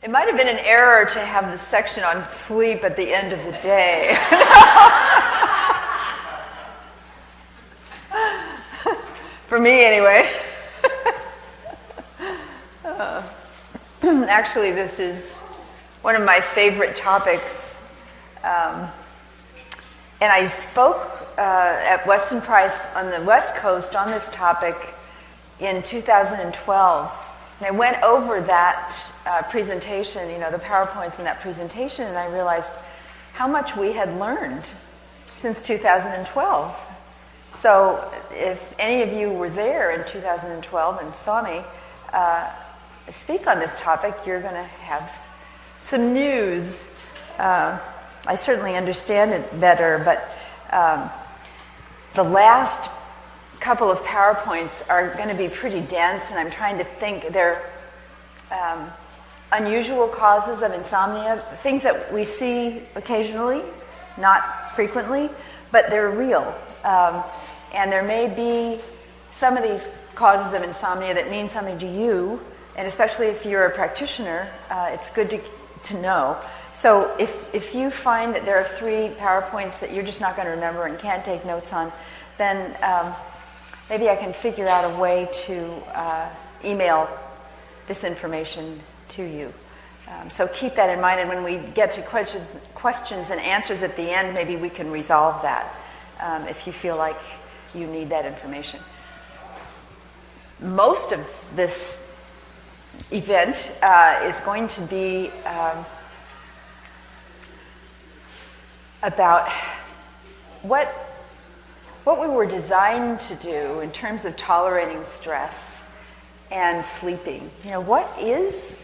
It might have been an error to have the section on sleep at the end of the day. For me, anyway. Actually, this is one of my favorite topics. And I spoke at Weston Price on the West Coast on this topic in 2012. And I went over that presentation, the PowerPoints in that presentation, and I realized how much we had learned since 2012. So if any of you were there in 2012 and saw me speak on this topic, you're going to have some news. I certainly understand it better, but the last couple of PowerPoints are going to be pretty dense, and I'm trying to think. They're unusual causes of insomnia, things that we see occasionally, not frequently, but they're real. And there may be some of these causes of insomnia that mean something to you, and especially if you're a practitioner, it's good to know. So if you find that there are 3 PowerPoints that you're just not going to remember and can't take notes on, then maybe I can figure out a way to email this information to you. So keep that in mind, and when we get to questions and answers at the end, maybe we can resolve that if you feel like you need that information. Most of this event is going to be about what we were designed to do in terms of tolerating stress and sleeping. What is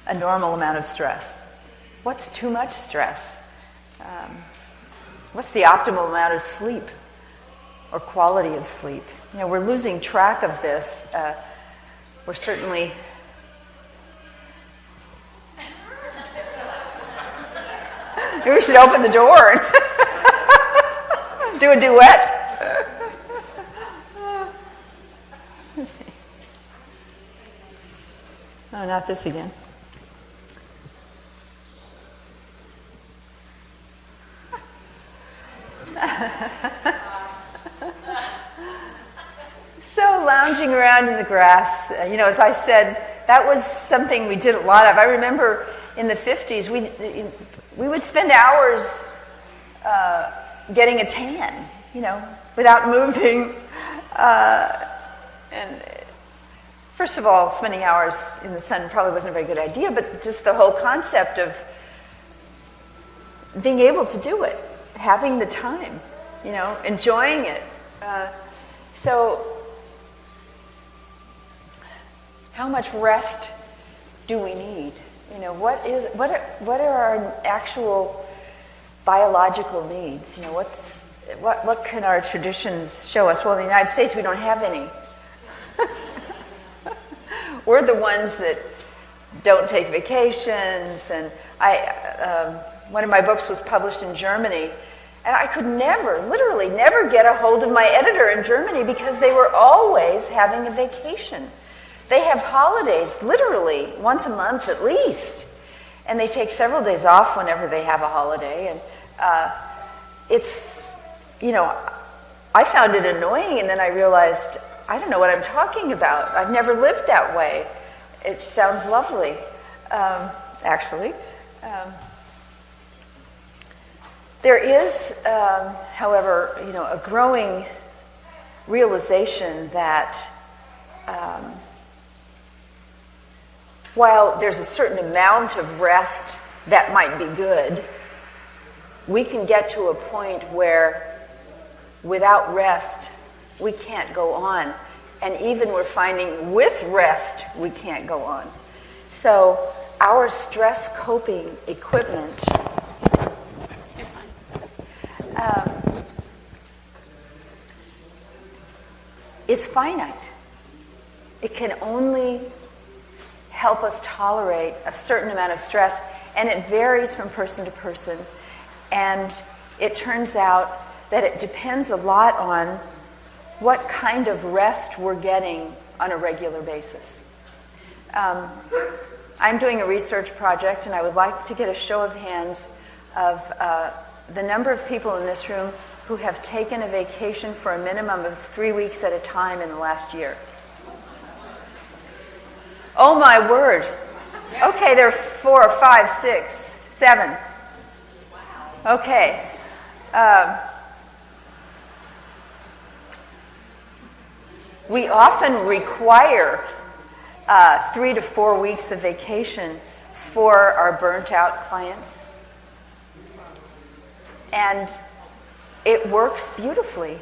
a normal amount of stress? What's too much stress? What's the optimal amount of sleep or quality of sleep? We're losing track of this. We're certainly... Maybe we should open the door and do a duet. Oh, not this again. So lounging around in the grass, as I said, that was something we did a lot of. I remember in the 50s, we would spend hours getting a tan, without moving. And first of all, spending hours in the sun probably wasn't a very good idea, but just the whole concept of being able to do it, having the time, enjoying it. So how much rest do we need? What are our actual biological needs? What can our traditions show us? Well, in the United States, we don't have any. We're the ones that don't take vacations, and one of my books was published in Germany, and I could literally never get a hold of my editor in Germany because they were always having a vacation. They have holidays, literally, once a month at least. And they take several days off whenever they have a holiday. And it's, I found it annoying, and then I realized, I don't know what I'm talking about. I've never lived that way. It sounds lovely, actually. There is, however, a growing realization that while there's a certain amount of rest that might be good, we can get to a point where without rest, we can't go on. And even we're finding with rest, we can't go on. So our stress coping equipment is finite. It can only help us tolerate a certain amount of stress, and it varies from person to person. And it turns out that it depends a lot on what kind of rest we're getting on a regular basis. I'm doing a research project, and I would like to get a show of hands of the number of people in this room who have taken a vacation for a minimum of 3 weeks at a time in the last year. Oh my word. Okay, there are 4, 5, 6, 7. Okay. We often require 3 to 4 weeks of vacation for our burnt out clients. And it works beautifully.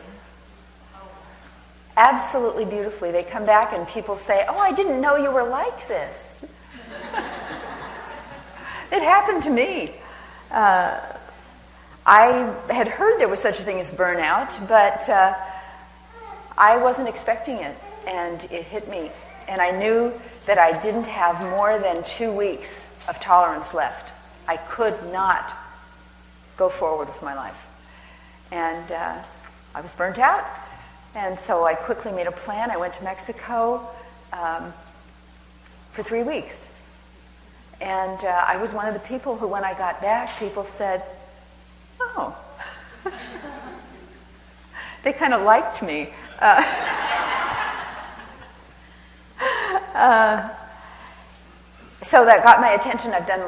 Absolutely beautifully. They come back and people say, "Oh, I didn't know you were like this." It happened to me. I had heard there was such a thing as burnout, but I wasn't expecting it, and it hit me. And I knew that I didn't have more than 2 weeks of tolerance left. I could not go forward with my life. And I was burnt out. And so I quickly made a plan. I went to Mexico for 3 weeks. And I was one of the people who, when I got back, people said, "Oh." They kind of liked me. So that got my attention. I've done,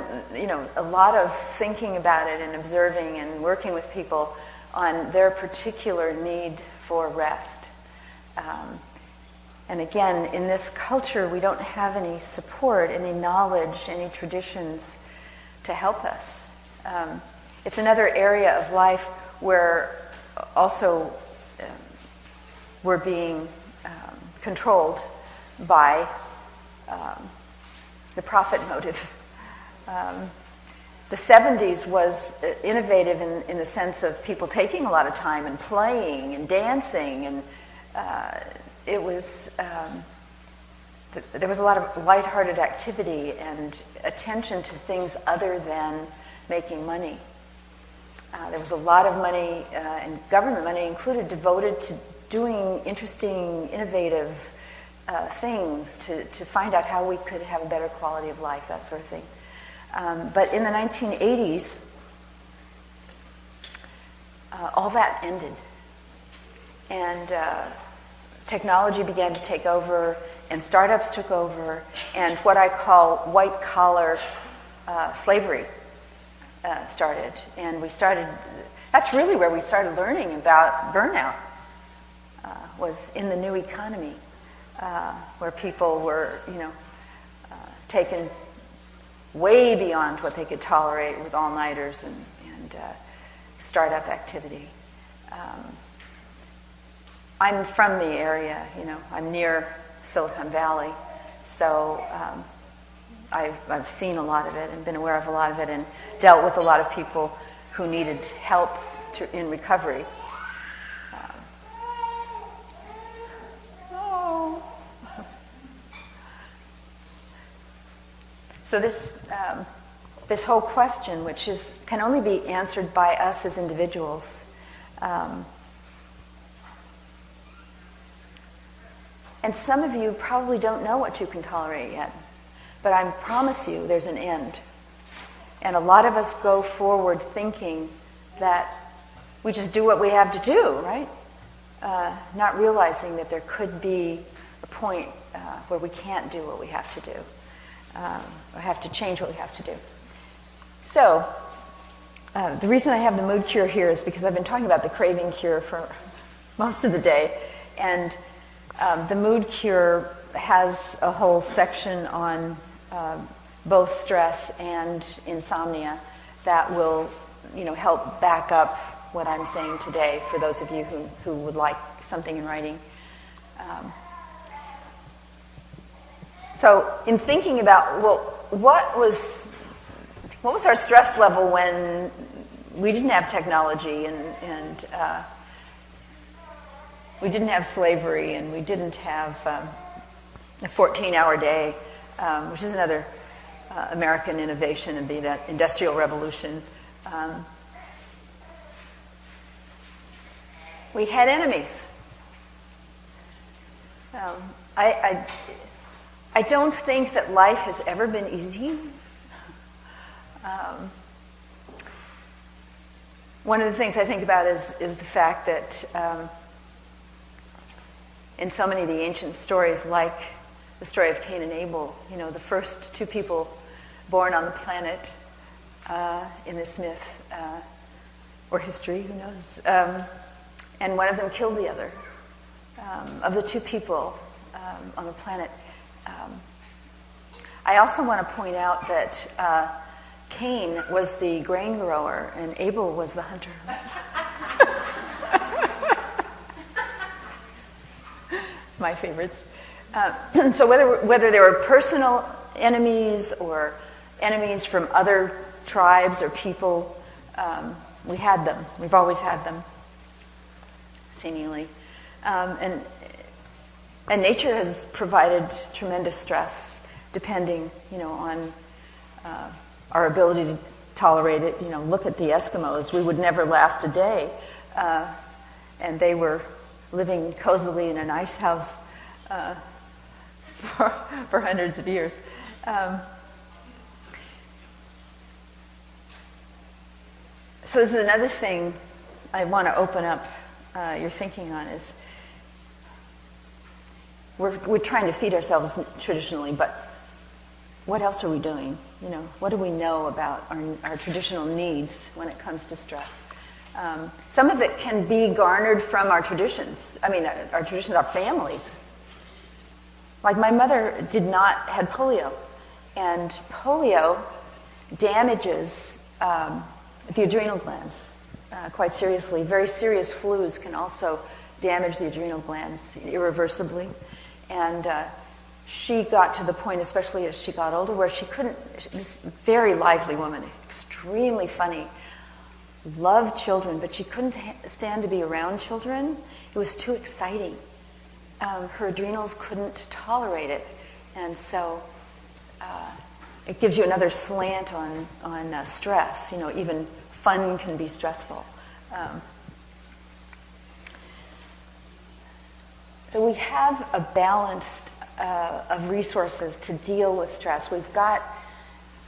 a lot of thinking about it and observing and working with people on their particular need for rest. And again, in this culture, we don't have any support, any knowledge, any traditions to help us. It's another area of life where also we're being controlled by the profit motive. The 70s was innovative in the sense of people taking a lot of time and playing and dancing, and it was there was a lot of lighthearted activity and attention to things other than making money. There was a lot of money, and government money included, devoted to doing interesting, innovative things to find out how we could have a better quality of life, that sort of thing. But in the 1980s, all that ended. And technology began to take over, and startups took over, and what I call white-collar slavery started. And that's really where we started learning about burnout, was in the new economy, where people were, taken way beyond what they could tolerate with all-nighters and startup activity. I'm from the area, I'm near Silicon Valley, so I've seen a lot of it and been aware of a lot of it and dealt with a lot of people who needed help in recovery. So this whole question, which can only be answered by us as individuals, and some of you probably don't know what you can tolerate yet, but I promise you there's an end. And a lot of us go forward thinking that we just do what we have to do, right? Not realizing that there could be a point where we can't do what we have to do. Or have to change what we have to do. So, the reason I have the mood cure here is because I've been talking about the craving cure for most of the day, and the mood cure has a whole section on both stress and insomnia that will, help back up what I'm saying today for those of you who would like something in writing. So in thinking about, what was our stress level when we didn't have technology and we didn't have slavery and we didn't have a 14-hour day, which is another American innovation of the Industrial Revolution. We had enemies. I don't think that life has ever been easy. One of the things I think about is the fact that in so many of the ancient stories, like the story of Cain and Abel, the first two people born on the planet in this myth or history, who knows, and one of them killed the other. Of the two people on the planet, I also want to point out that Cain was the grain grower and Abel was the hunter. My favorites. So whether they were personal enemies or enemies from other tribes or people, we had them. We've always had them, seemingly. And nature has provided tremendous stress, depending, on our ability to tolerate it. Look at the Eskimos. We would never last a day, and they were living cozily in an ice house for hundreds of years. So this is another thing I want to open up your thinking on is we're trying to feed ourselves traditionally, but what else are we doing? What do we know about our traditional needs when it comes to stress? Some of it can be garnered from our traditions. Our traditions are families. Like my mother had polio, and polio damages the adrenal glands quite seriously. Very serious flus can also damage the adrenal glands irreversibly. And she got to the point, especially as she got older, where she couldn't, this very lively woman, extremely funny, loved children, but she couldn't stand to be around children. It was too exciting. Her adrenals couldn't tolerate it. And so it gives you another slant on stress. Even fun can be stressful. So we have a balance of resources to deal with stress. We've got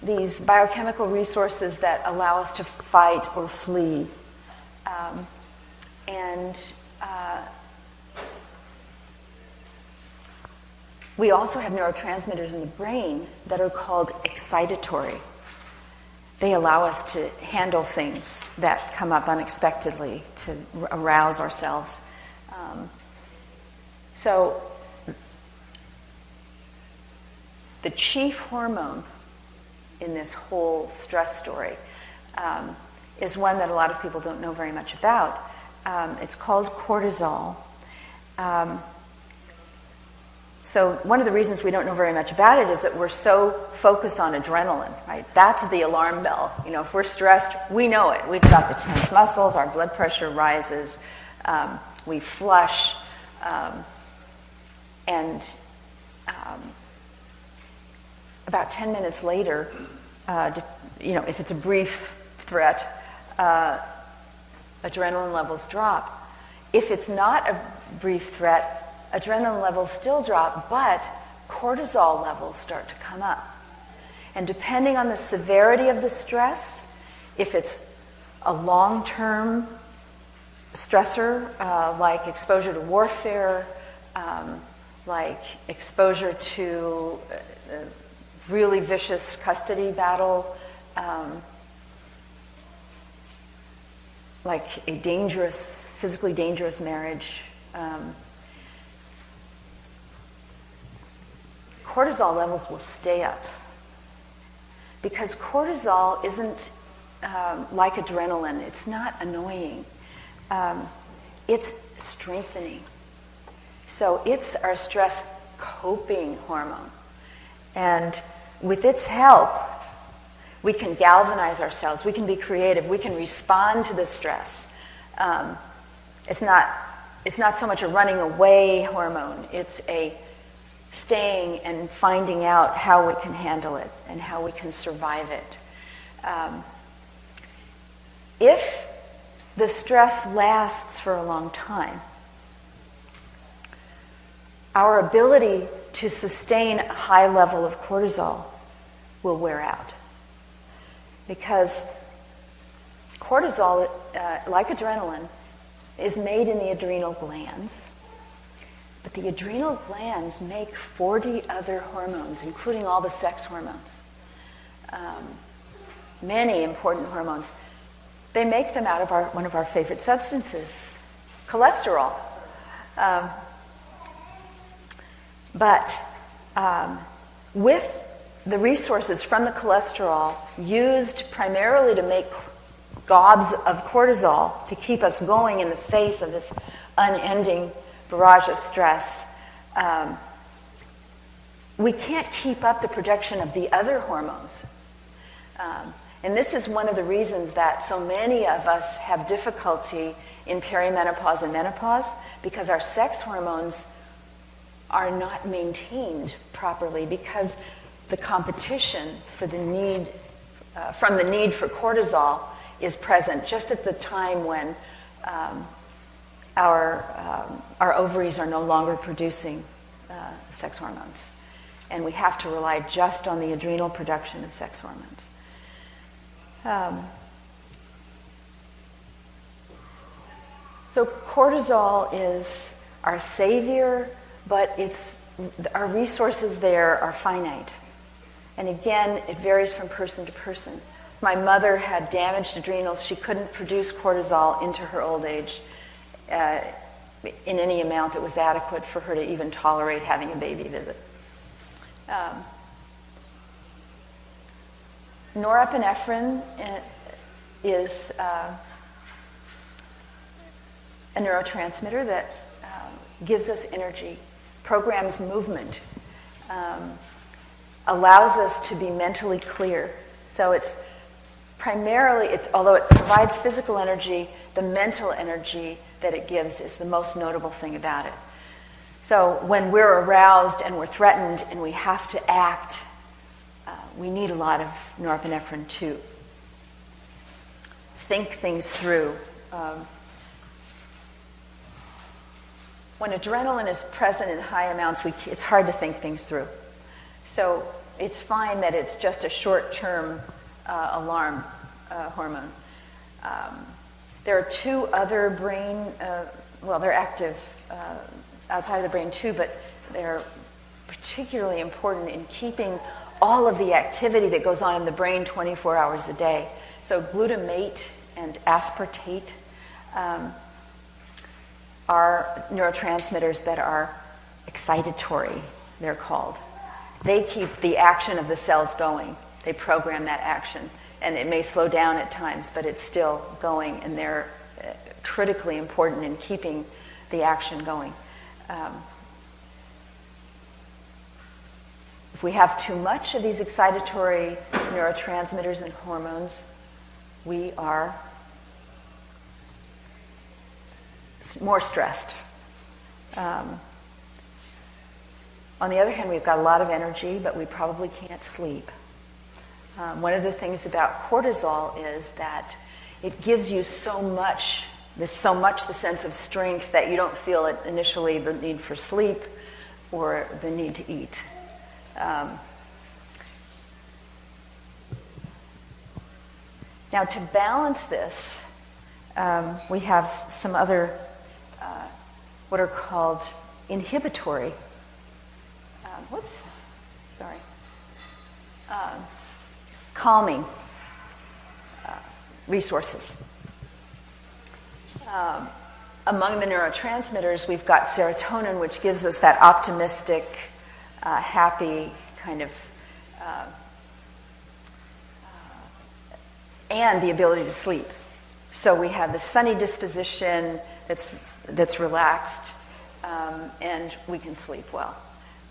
these biochemical resources that allow us to fight or flee. We also have neurotransmitters in the brain that are called excitatory. They allow us to handle things that come up unexpectedly, to arouse ourselves. So the chief hormone in this whole stress story is one that a lot of people don't know very much about. It's called cortisol. So one of the reasons we don't know very much about it is that we're so focused on adrenaline, right? That's the alarm bell. If we're stressed, we know it. We've got the tense muscles, our blood pressure rises, we flush, and about 10 minutes later, if it's a brief threat, adrenaline levels drop. If it's not a brief threat, adrenaline levels still drop, but cortisol levels start to come up. And depending on the severity of the stress, if it's a long-term stressor, like exposure to warfare, like exposure to a really vicious custody battle, like a physically dangerous marriage, cortisol levels will stay up. Because cortisol isn't like adrenaline. It's not annoying. It's strengthening. So it's our stress coping hormone. And with its help, we can galvanize ourselves. We can be creative. We can respond to the stress. It's not so much a running away hormone. It's a staying and finding out how we can handle it and how we can survive it. If the stress lasts for a long time, our ability to sustain a high level of cortisol will wear out. Because cortisol, like adrenaline, is made in the adrenal glands. But the adrenal glands make 40 other hormones, including all the sex hormones. Many important hormones. They make them out of one of our favorite substances, cholesterol. But with the resources from the cholesterol used primarily to make gobs of cortisol to keep us going in the face of this unending barrage of stress, we can't keep up the production of the other hormones. And this is one of the reasons that so many of us have difficulty in perimenopause and menopause, because our sex hormones are not maintained properly, because the competition for the need, from the need for cortisol is present just at the time when our ovaries are no longer producing sex hormones. And we have to rely just on the adrenal production of sex hormones. So cortisol is our savior, but our resources there are finite. And again, it varies from person to person. My mother had damaged adrenals. She couldn't produce cortisol into her old age in any amount that was adequate for her to even tolerate having a baby visit. Norepinephrine is a neurotransmitter that gives us energy, programs movement, allows us to be mentally clear. So it's primarily, although it provides physical energy, the mental energy that it gives is the most notable thing about it. So when we're aroused and we're threatened and we have to act, we need a lot of norepinephrine to think things through. When adrenaline is present in high amounts, it's hard to think things through. So it's fine that it's just a short-term alarm hormone. There are two other brain, they're active outside of the brain too, but they're particularly important in keeping all of the activity that goes on in the brain 24 hours a day. So glutamate and aspartate are neurotransmitters that are excitatory, they're called. They keep the action of the cells going. They program that action. And it may slow down at times, but it's still going, and they're critically important in keeping the action going. If we have too much of these excitatory neurotransmitters and hormones, we are more stressed. On the other hand, we've got a lot of energy, but we probably can't sleep. One of the things about cortisol is that it gives you so much the sense of strength that you don't feel it initially, the need for sleep or the need to eat. Now, to balance this, we have some other what are called inhibitory. Calming resources. Among the neurotransmitters, we've got serotonin, which gives us that optimistic, happy kind of, and the ability to sleep. So we have the sunny disposition that's relaxed, and we can sleep well.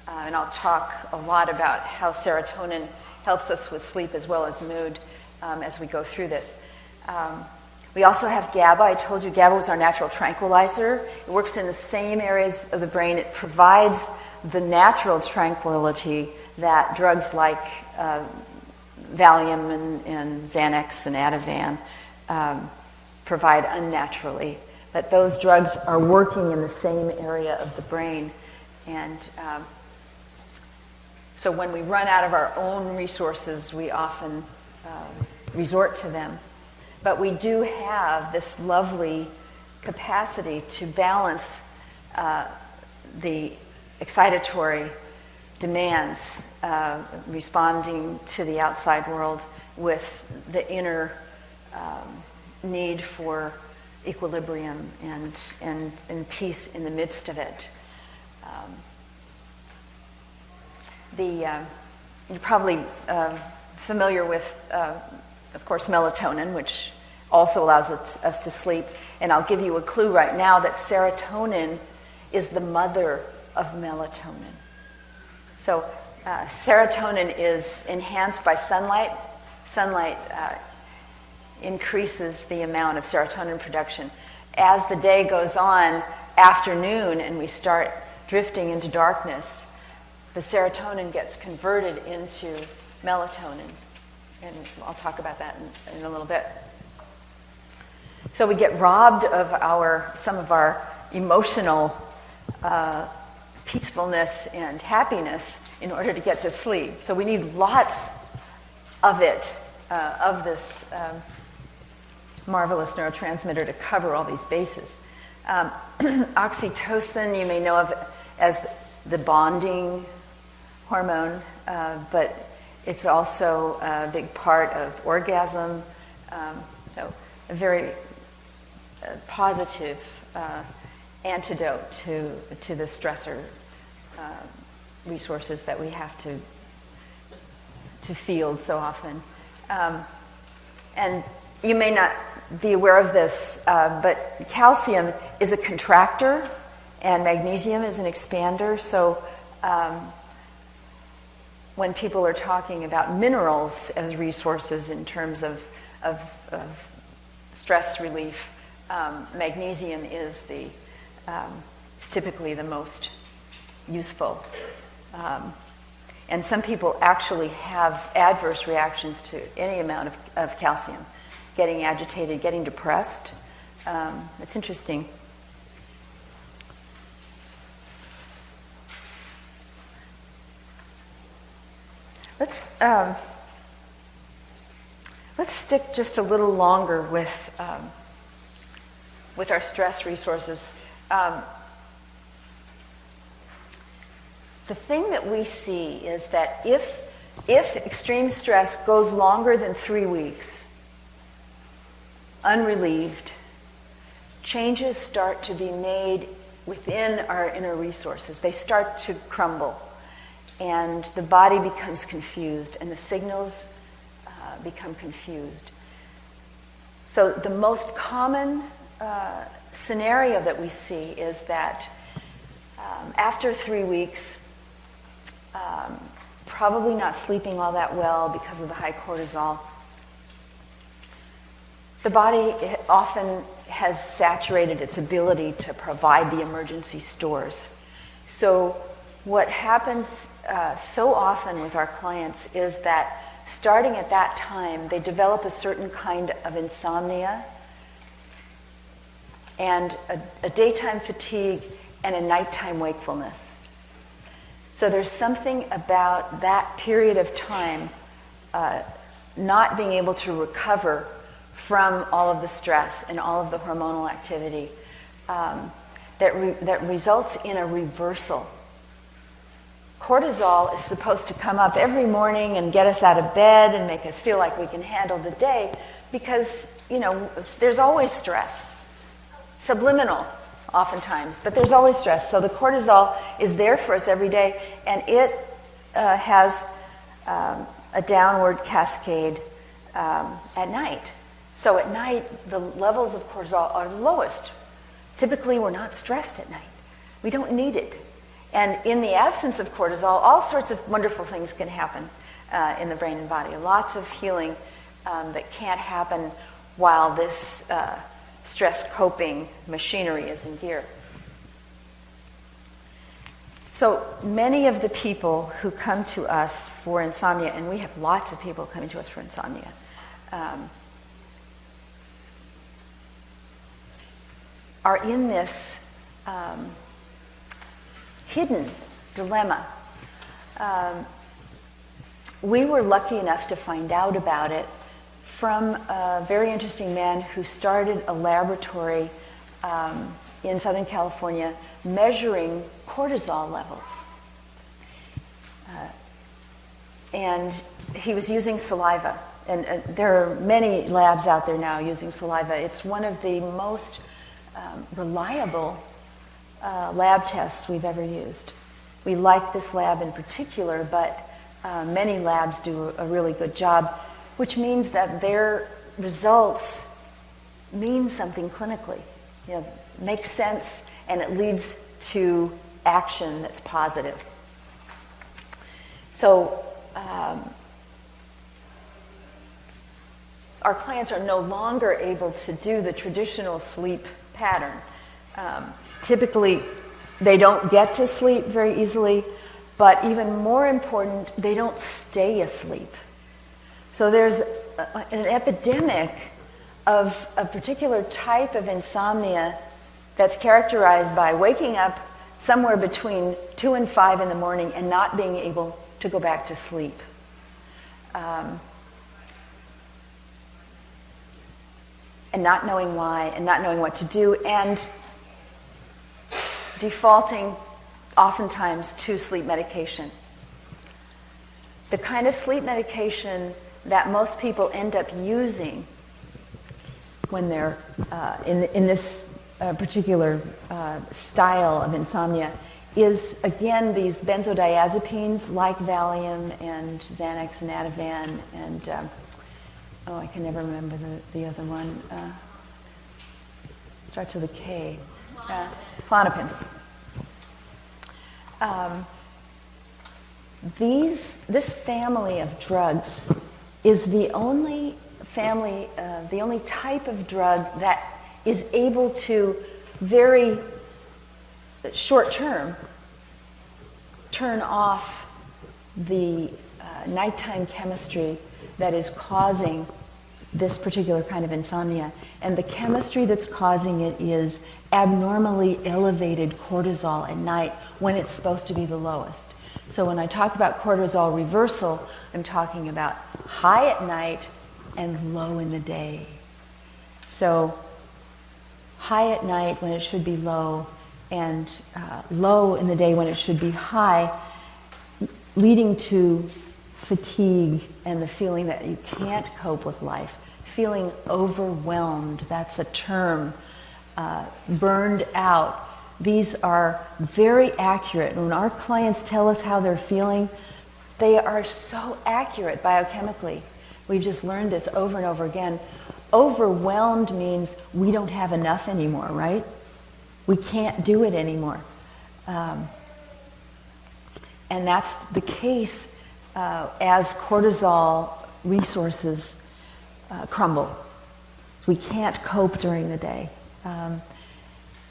And I'll talk a lot about how serotonin helps us with sleep as well as mood as we go through this. We also have Gaba. I told you Gaba was our natural tranquilizer. It works in the same areas of the brain. It provides the natural tranquility that drugs like Valium and Xanax and Ativan provide unnaturally. That those drugs are working in the same area of the brain. And So when we run out of our own resources, we often resort to them. But we do have this lovely capacity to balance the excitatory demands, responding to the outside world, with the inner need for equilibrium and peace in the midst of it. You're probably familiar with, of course, melatonin, which also allows us to sleep. And I'll give you a clue right now that serotonin is the mother of melatonin. So serotonin is enhanced by sunlight. Sunlight increases the amount of serotonin production. As the day goes on, afternoon, and we start drifting into darkness, the serotonin gets converted into melatonin. And I'll talk about that in a little bit. So we get robbed of some of our emotional peacefulness and happiness in order to get to sleep. So we need lots of it, of this marvelous neurotransmitter to cover all these bases. Oxytocin, you may know of as the bonding hormone, but it's also a big part of orgasm. So a very positive antidote to the stressor resources that we have to field so often. And you may not be aware of this, but calcium is a contractor and magnesium is an expander. So when people are talking about minerals as resources in terms of stress relief, magnesium is typically the most useful. And some people actually have adverse reactions to any amount of calcium, getting agitated, getting depressed. It's interesting. Let's stick just a little longer with our stress resources. The thing that we see is that if extreme stress goes longer than 3 weeks, unrelieved, changes start to be made within our inner resources. They start to crumble, and the body becomes confused, and the signals become confused. So the most common scenario that we see is that after 3 weeks, probably not sleeping all that well because of the high cortisol, the body often has saturated its ability to provide the emergency stores. So what happens so often with our clients is that starting at that time, they develop a certain kind of insomnia and a daytime fatigue and a nighttime wakefulness. So there's something about that period of time not being able to recover from all of the stress and all of the hormonal activity that results in a reversal. Cortisol is supposed to come up every morning and get us out of bed and make us feel like we can handle the day because, there's always stress. Subliminal, oftentimes, but there's always stress. So the cortisol is there for us every day, and it has a downward cascade at night. So at night, the levels of cortisol are lowest. Typically, we're not stressed at night. We don't need it. And in the absence of cortisol, all sorts of wonderful things can happen in the brain and body. Lots of healing that can't happen while this stress coping machinery is in gear. So many of the people who come to us for insomnia, and we have lots of people coming to us for insomnia, are in this hidden dilemma. we were lucky enough to find out about it from a very interesting man who started a laboratory in Southern California measuring cortisol levels. And he was using saliva. And there are many labs out there now using saliva. It's one of the most reliable lab tests we've ever used. We like this lab in particular, but many labs do a really good job, which means that their results mean something clinically. You know, makes sense, and it leads to action that's positive. So our clients are no longer able to do the traditional sleep pattern. Typically, they don't get to sleep very easily, but even more important, they don't stay asleep. So there's an epidemic of a particular type of insomnia that's characterized by waking up somewhere between 2 and 5 in the morning and not being able to go back to sleep. And not knowing why, and not knowing what to do, and defaulting oftentimes to sleep medication. The kind of sleep medication that most people end up using when they're in this particular style of insomnia is, again, these benzodiazepines like Valium and Xanax and Ativan and I can never remember the other one. Starts with a K. Klonopin. This family of drugs is the only family, the only type of drug that is able to very short-term turn off the nighttime chemistry that is causing this particular kind of insomnia. And the chemistry that's causing it is abnormally elevated cortisol at night when it's supposed to be the lowest. So when I talk about cortisol reversal, I'm talking about high at night and low in the day. So high at night when it should be low, and low in the day when it should be high, leading to fatigue and the feeling that you can't cope with life, feeling overwhelmed, that's a term, burned out. These are very accurate. When our clients tell us how they're feeling, they are so accurate biochemically. We've just learned this over and over again. Overwhelmed means we don't have enough anymore, right? We can't do it anymore. And that's the case as cortisol resources crumble. We can't cope during the day.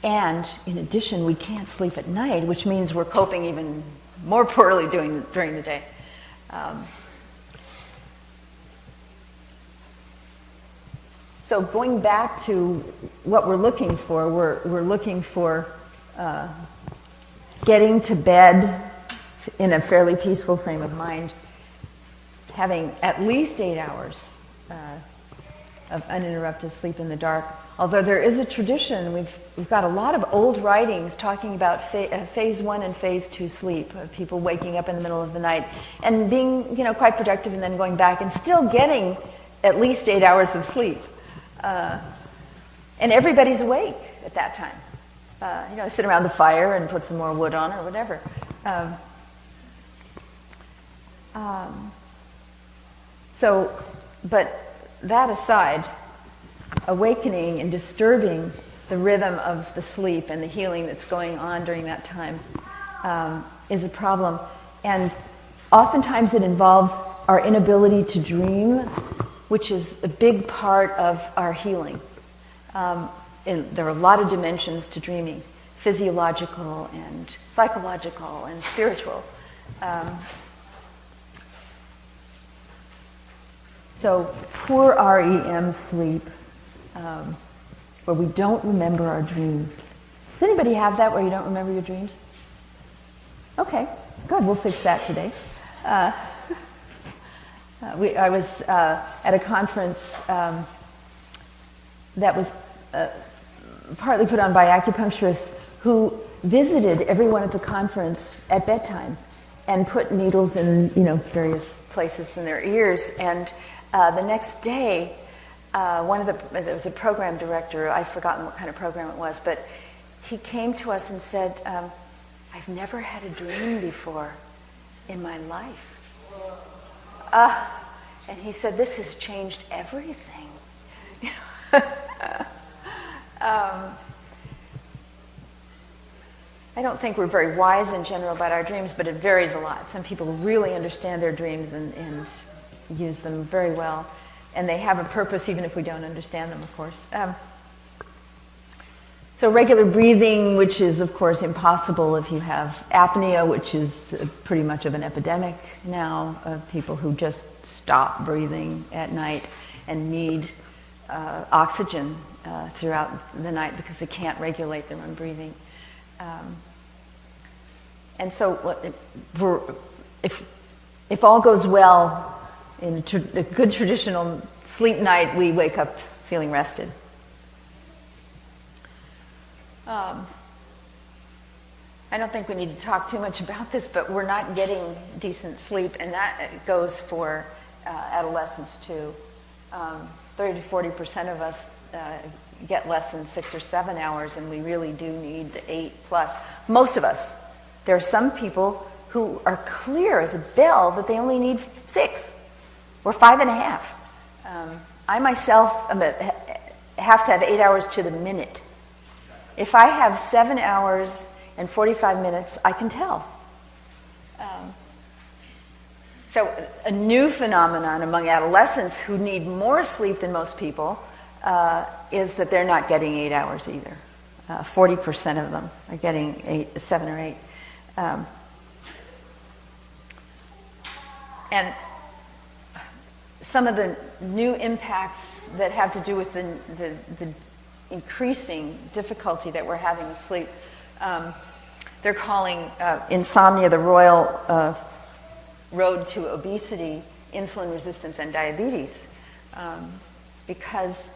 And in addition, we can't sleep at night, which means we're coping even more poorly during the day. So going back to what we're looking for, we're looking for getting to bed in a fairly peaceful frame of mind, having at least 8 hours of uninterrupted sleep in the dark. Although there is a tradition, we've got a lot of old writings talking about phase 1 and phase 2 sleep, of people waking up in the middle of the night and being, quite productive, and then going back and still getting at least 8 hours of sleep. And everybody's awake at that time. Sit around the fire and put some more wood on or whatever. But that aside, awakening and disturbing the rhythm of the sleep and the healing that's going on during that time is a problem. And oftentimes it involves our inability to dream, which is a big part of our healing. And there are a lot of dimensions to dreaming, physiological and psychological and spiritual. So poor REM sleep, where we don't remember our dreams. Does anybody have that, where you don't remember your dreams? Okay, good, we'll fix that today. I was at a conference that was partly put on by acupuncturists who visited everyone at the conference at bedtime and put needles in, various places in their ears. And the next day, there was a program director, I've forgotten what kind of program it was, but he came to us and said, I've never had a dream before in my life. And he said, this has changed everything. I don't think we're very wise in general about our dreams, but it varies a lot. Some people really understand their dreams and use them very well. And they have a purpose even if we don't understand them, of course. So regular breathing, which is, of course, impossible if you have apnea, which is pretty much of an epidemic now of people who just stop breathing at night and need oxygen throughout the night because they can't regulate their own breathing. And so if all goes well in a good traditional sleep night, we wake up feeling rested. I don't think we need to talk too much about this, but we're not getting decent sleep, and that goes for adolescents too. 30 to 40% of us get less than 6 or 7 hours, and we really do need the 8 plus. Most of us. There are some people who are clear as a bell that they only need 6 or 5.5. I myself have to have 8 hours to the minute. If I have 7 hours and 45 minutes, I can tell. So a new phenomenon among adolescents who need more sleep than most people is that they're not getting 8 hours either. 40% of them are getting 7 or 8. And some of the new impacts that have to do with the increasing difficulty that we're having with sleep, they're calling insomnia the royal road to obesity, insulin resistance, and diabetes. Because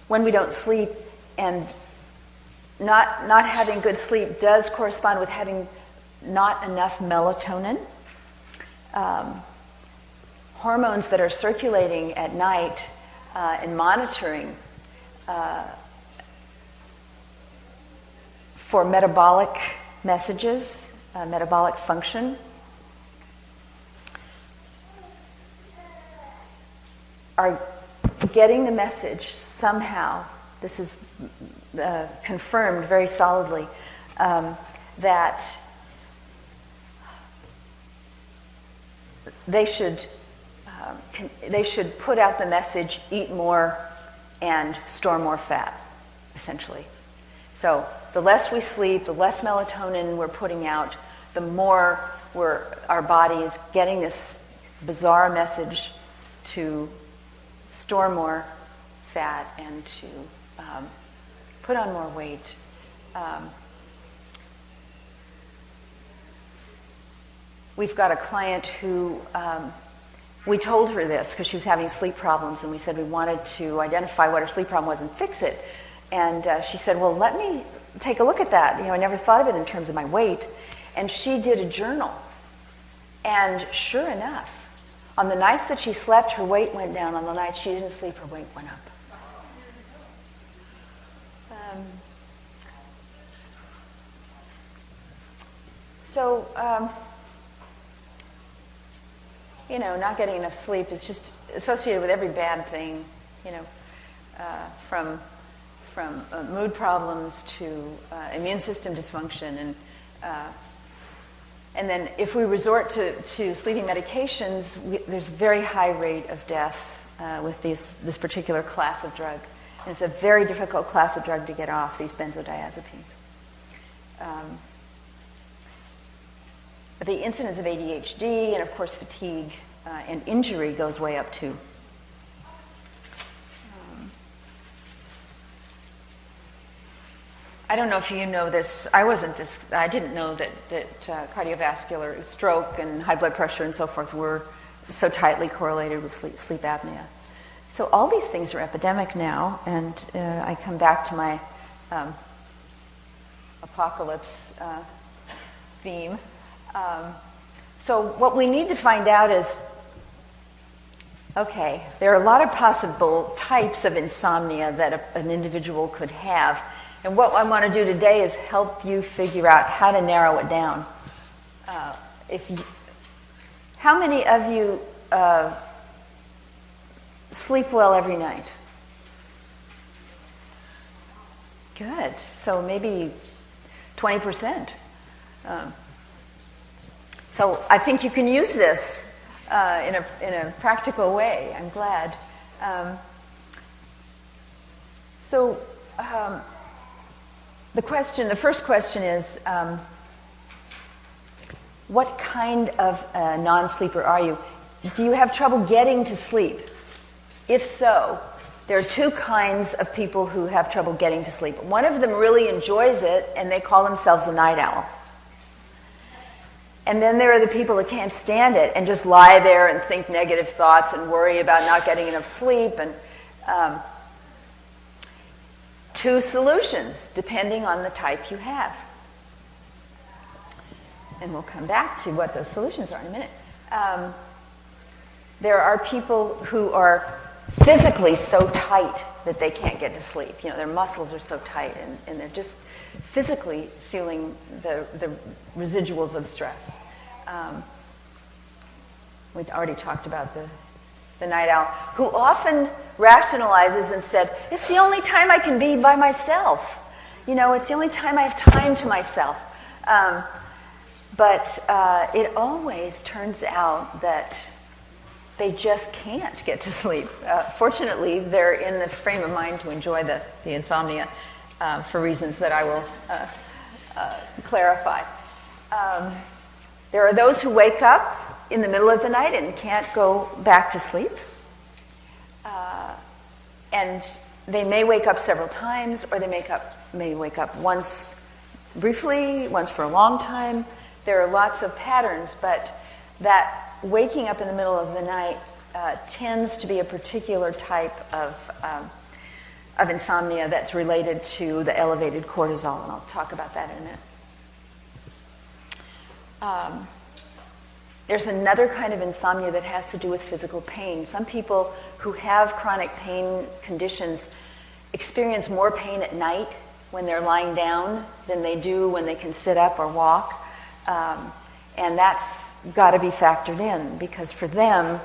when we don't sleep, and not having good sleep does correspond with having not enough melatonin. Hormones that are circulating at night and monitoring for metabolic messages, metabolic function, are getting the message somehow. This is confirmed very solidly that they should put out the message, eat more and store more fat, essentially. So the less we sleep, the less melatonin we're putting out, the more our body is getting this bizarre message to store more fat and to put on more weight. We've got a client who, we told her this because she was having sleep problems, and we said we wanted to identify what her sleep problem was and fix it. And she said, well, let me take a look at that. I never thought of it in terms of my weight. And she did a journal. And sure enough, on the nights that she slept, her weight went down. On the nights she didn't sleep, her weight went up. Not getting enough sleep is just associated with every bad thing, from mood problems to immune system dysfunction, and then if we resort to sleeping medications, there's a very high rate of death with this particular class of drug. And it's a very difficult class of drug to get off, these benzodiazepines. The incidence of ADHD and, of course, fatigue and injury goes way up, too. I don't know if you know this. I didn't know that cardiovascular stroke and high blood pressure and so forth were so tightly correlated with sleep apnea. So all these things are epidemic now, and I come back to my apocalypse theme. So what we need to find out is, okay, there are a lot of possible types of insomnia that an individual could have. And what I want to do today is help you figure out how to narrow it down. How many of you sleep well every night? Good. So maybe 20%. So I think you can use this in a practical way. I'm glad. The first question is, what kind of non-sleeper are you? Do you have trouble getting to sleep? If so, there are two kinds of people who have trouble getting to sleep. One of them really enjoys it, and they call themselves a night owl. And then there are the people that can't stand it and just lie there and think negative thoughts and worry about not getting enough sleep. And two solutions, depending on the type you have. And we'll come back to what those solutions are in a minute. There are people who are physically so tight that they can't get to sleep. You know, their muscles are so tight, and they're just physically feeling the residuals of stress. We already talked about the night owl, who often rationalizes and said, it's the only time I can be by myself. You know, it's the only time I have time to myself. But it always turns out that they just can't get to sleep. Fortunately, they're in the frame of mind to enjoy the insomnia for reasons that I will clarify. There are those who wake up in the middle of the night and can't go back to sleep. And they may wake up several times, or they may wake up once briefly, once for a long time. There are lots of patterns, but that waking up in the middle of the night tends to be a particular type of insomnia that's related to the elevated cortisol, and I'll talk about that in a minute. There's another kind of insomnia that has to do with physical pain. Some people who have chronic pain conditions experience more pain at night when they're lying down than they do when they can sit up or walk. And that's got to be factored in, because for them,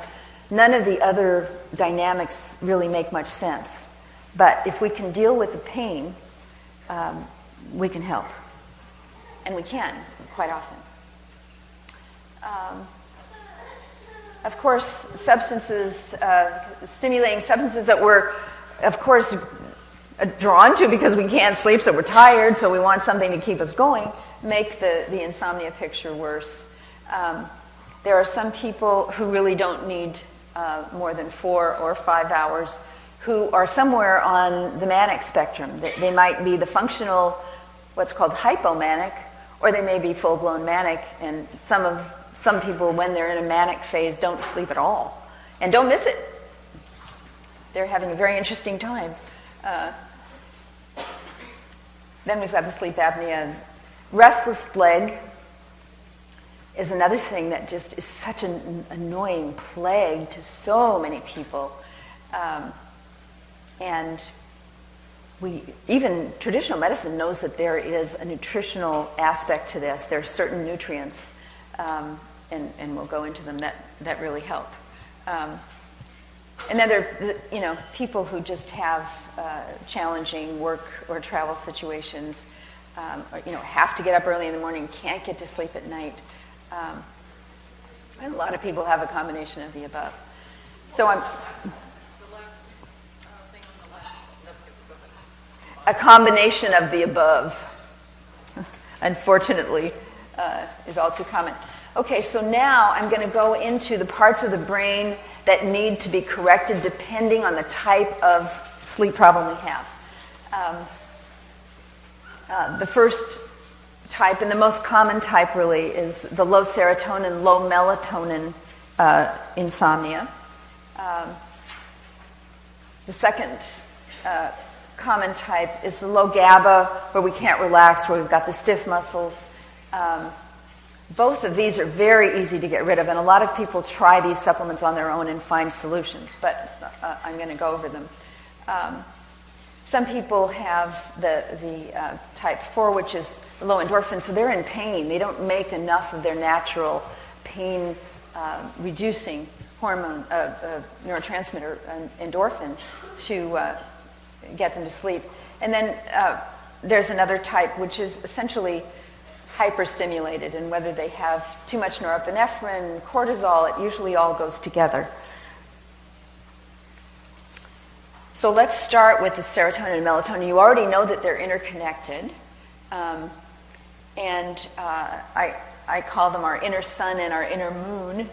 none of the other dynamics really make much sense. But if we can deal with the pain, we can help. And we can, quite often. Of course, substances, stimulating substances that we're, of course, drawn to because we can't sleep, so we're tired, so we want something to keep us going, make the insomnia picture worse. There are some people who really don't need more than 4 or 5 hours, who are somewhere on the manic spectrum. They might be the functional, what's called hypomanic, or they may be full-blown manic, and some people, when they're in a manic phase, don't sleep at all, and don't miss it. They're having a very interesting time. Then we've got the sleep apnea. Restless leg is another thing that just is such an annoying plague to so many people. And even traditional medicine knows that there is a nutritional aspect to this. There are certain nutrients, and we'll go into them, that really help. And then there are, people who just have challenging work or travel situations, or, have to get up early in the morning, can't get to sleep at night. And a lot of people have a combination of the above. So a combination of the above, unfortunately, is all too common. Okay, so now I'm going to go into the parts of the brain that need to be corrected depending on the type of sleep problem we have. The first type, and the most common type really, is the low serotonin, low melatonin insomnia. The second common type is the low Gaba, where we can't relax, where we've got the stiff muscles. Both of these are very easy to get rid of, and a lot of people try these supplements on their own and find solutions, but I'm going to go over them. Some people have the type 4, which is low endorphin, so they're in pain. They don't make enough of their natural pain-reducing hormone, neurotransmitter, endorphin, to get them to sleep. And then there's another type, which is essentially hyperstimulated, and whether they have too much norepinephrine, cortisol, it usually all goes together. So let's start with the serotonin and melatonin. You already know that they're interconnected, and I call them our inner sun and our inner moon,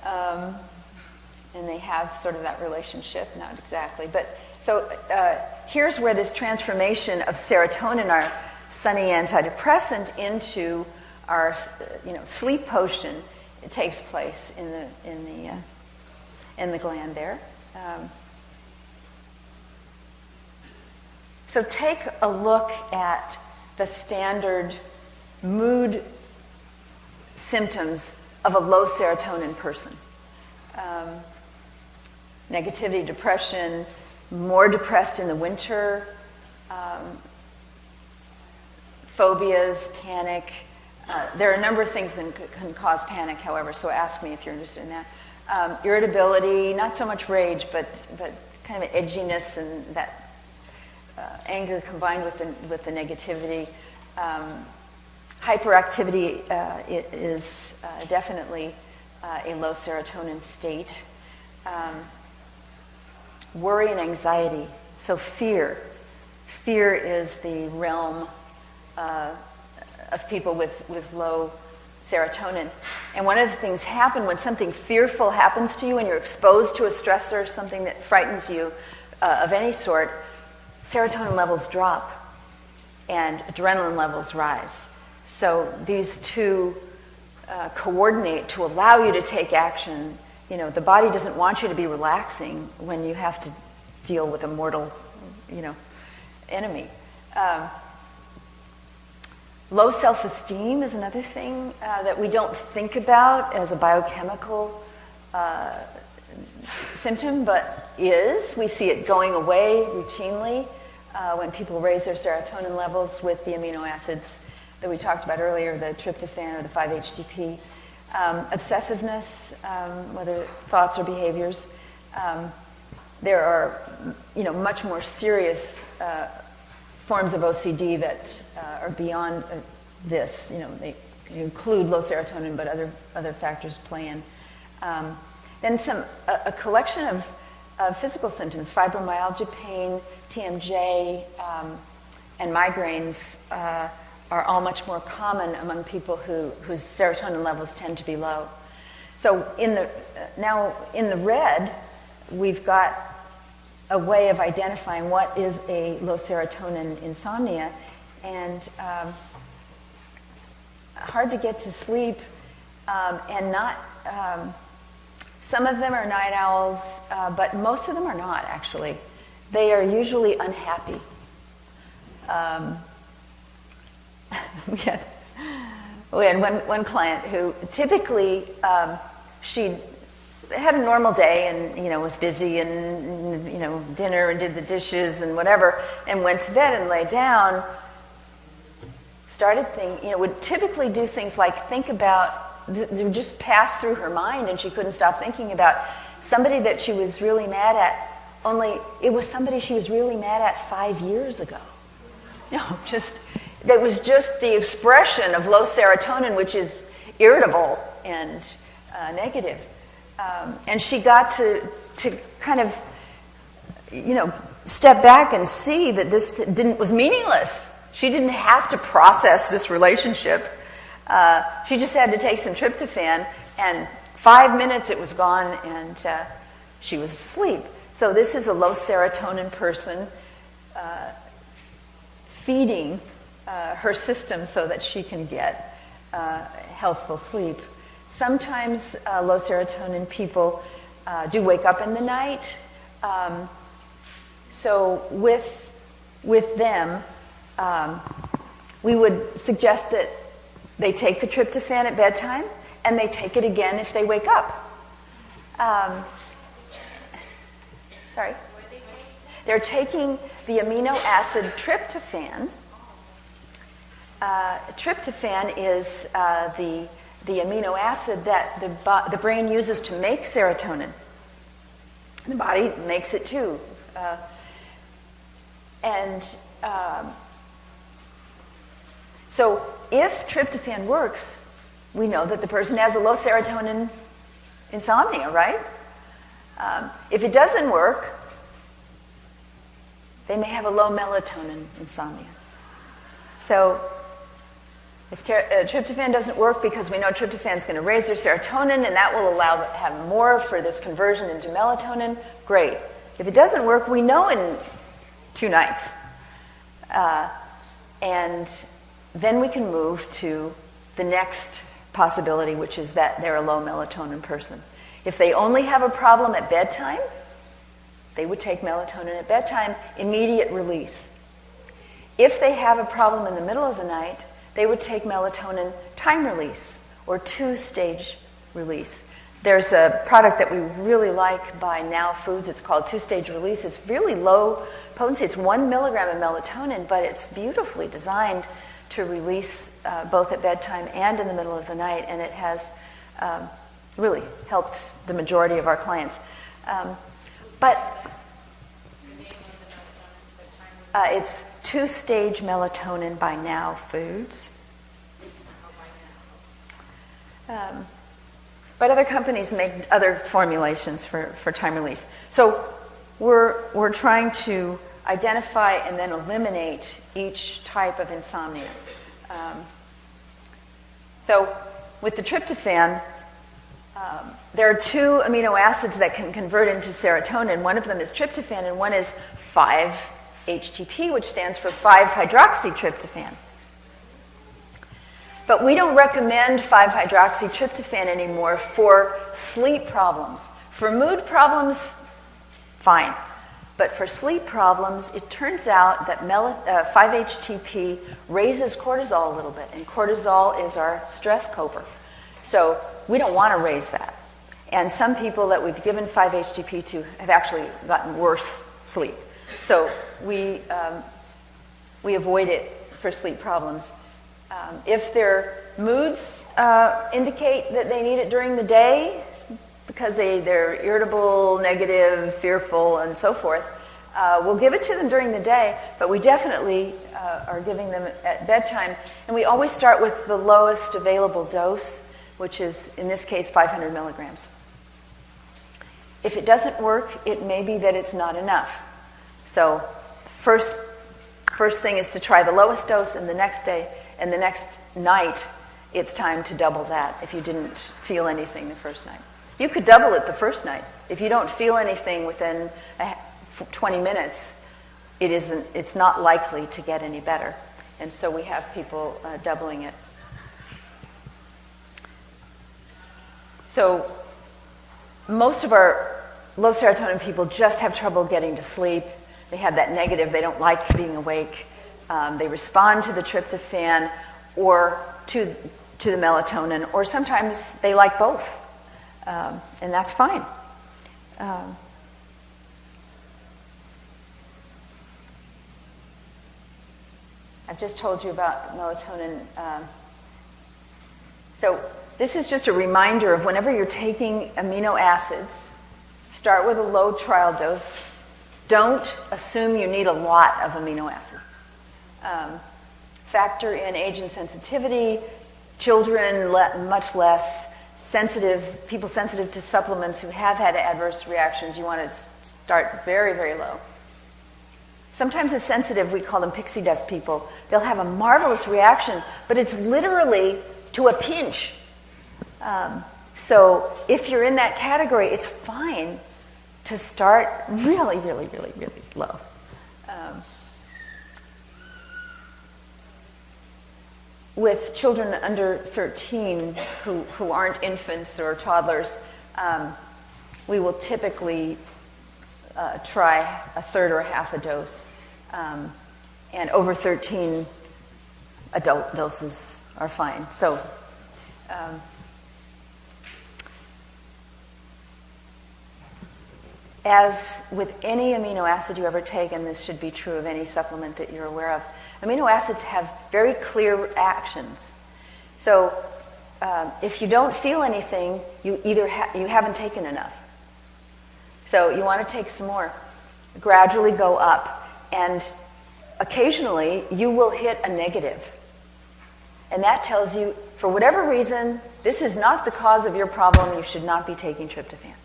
and they have sort of that relationship, not exactly. But so here's where this transformation of serotonin, our sunny antidepressant, into our sleep potion, it takes place in the gland there. So take a look at the standard mood symptoms of a low serotonin person. Negativity, depression, more depressed in the winter, phobias, panic. There are a number of things that can cause panic, however, so ask me if you're interested in that. Irritability, not so much rage, but kind of an edginess and that anger combined with the negativity. Hyperactivity is definitely a low serotonin state. Worry and anxiety. So fear. Fear is the realm of people with low serotonin. And one of the things happen when something fearful happens to you and you're exposed to a stressor, something that frightens you of any sort, serotonin levels drop and adrenaline levels rise. So these two coordinate to allow you to take action. The body doesn't want you to be relaxing when you have to deal with a mortal, enemy. Low self-esteem is another thing that we don't think about as a biochemical symptom, but is. We see it going away routinely when people raise their serotonin levels with the amino acids that we talked about earlier, the tryptophan or the 5-HTP. Obsessiveness, whether thoughts or behaviors. There are, much more serious forms of OCD that are beyond this. They include low serotonin, but other factors play in. Then a collection of physical symptoms: fibromyalgia, pain, TMJ, and migraines are all much more common among people whose serotonin levels tend to be low. So now in the red, we've got a way of identifying what is a low serotonin insomnia, and hard to get to sleep, and not. Some of them are night owls, but most of them are not, actually. They are usually unhappy. We had one client who typically she had a normal day and was busy and dinner and did the dishes and whatever, and went to bed and lay down. Started thinking, would typically do things like think about. They would just pass through her mind, and she couldn't stop thinking about somebody that she was really mad at. Only it was somebody she was really mad at 5 years ago. That was just the expression of low serotonin, which is irritable and negative. And she got to kind of, step back and see that this was meaningless. She didn't have to process this relationship. She just had to take some tryptophan, and 5 minutes it was gone, and she was asleep. So this is a low serotonin person feeding her system so that she can get healthful sleep. Sometimes low serotonin people do wake up in the night. So with them, we would suggest that they take the tryptophan at bedtime, and they take it again if they wake up. Sorry? They're taking the amino acid tryptophan. Tryptophan is the amino acid that the brain uses to make serotonin. The body makes it too. So if tryptophan works, we know that the person has a low serotonin insomnia, right? If it doesn't work, they may have a low melatonin insomnia. So if tryptophan doesn't work because we know tryptophan is going to raise their serotonin and that will allow them to have more for this conversion into melatonin, great. If it doesn't work, we know in 2 nights. And then we can move to the next possibility, which is that they're a low melatonin person. If they only have a problem at bedtime, they would take melatonin at bedtime, immediate release. If they have a problem in the middle of the night, they would take melatonin time release or 2-stage release. There's a product that we really like by Now Foods. It's called 2-stage release. It's really low potency. It's 1 milligram of melatonin, but it's beautifully designed to release both at bedtime and in the middle of the night, and it has really helped the majority of our clients. It's 2-stage melatonin by Now Foods. But other companies make other formulations for time release. So we're trying to identify and then eliminate each type of insomnia. So with the tryptophan, there are 2 amino acids that can convert into serotonin. One of them is tryptophan, and one is 5-HTP, which stands for 5-hydroxytryptophan. But we don't recommend 5-hydroxytryptophan anymore for sleep problems. For mood problems, fine. But for sleep problems, it turns out that 5-HTP raises cortisol a little bit, and cortisol is our stress coper. So we don't want to raise that. And some people that we've given 5-HTP to have actually gotten worse sleep. So we avoid it for sleep problems. If their moods indicate that they need it during the day, because they're irritable, negative, fearful, and so forth, we'll give it to them during the day, but we definitely are giving them at bedtime. And we always start with the lowest available dose, which is, in this case, 500 milligrams. If it doesn't work, it may be that it's not enough. So first thing is to try the lowest dose, and the next day, and the next night, it's time to double that if you didn't feel anything the first night. You could double it the first night. If you don't feel anything within 20 minutes, it's not likely to get any better. And so we have people doubling it. So most of our low serotonin people just have trouble getting to sleep. They have that negative. They don't like being awake. They respond to the tryptophan or to the melatonin, or sometimes they like both. And that's fine. I've just told you about melatonin. So this is just a reminder of whenever you're taking amino acids, start with a low trial dose. Don't assume you need a lot of amino acids. Factor in age and sensitivity. Children, much less. Sensitive, people sensitive to supplements who have had adverse reactions, you want to start very, very low. Sometimes as sensitive, we call them pixie dust people. They'll have a marvelous reaction, but it's literally to a pinch. So if you're in that category, it's fine to start really, really, really, really low. with children under 13 who aren't infants or toddlers, we will typically try a third or a half a dose. And over 13, adult doses are fine. So as with any amino acid you ever take, and this should be true of any supplement that you're aware of, amino acids have very clear actions. So if you don't feel anything, you either you haven't taken enough. So you want to take some more. Gradually go up. And occasionally, you will hit a negative. And that tells you, for whatever reason, this is not the cause of your problem. You should not be taking tryptophan.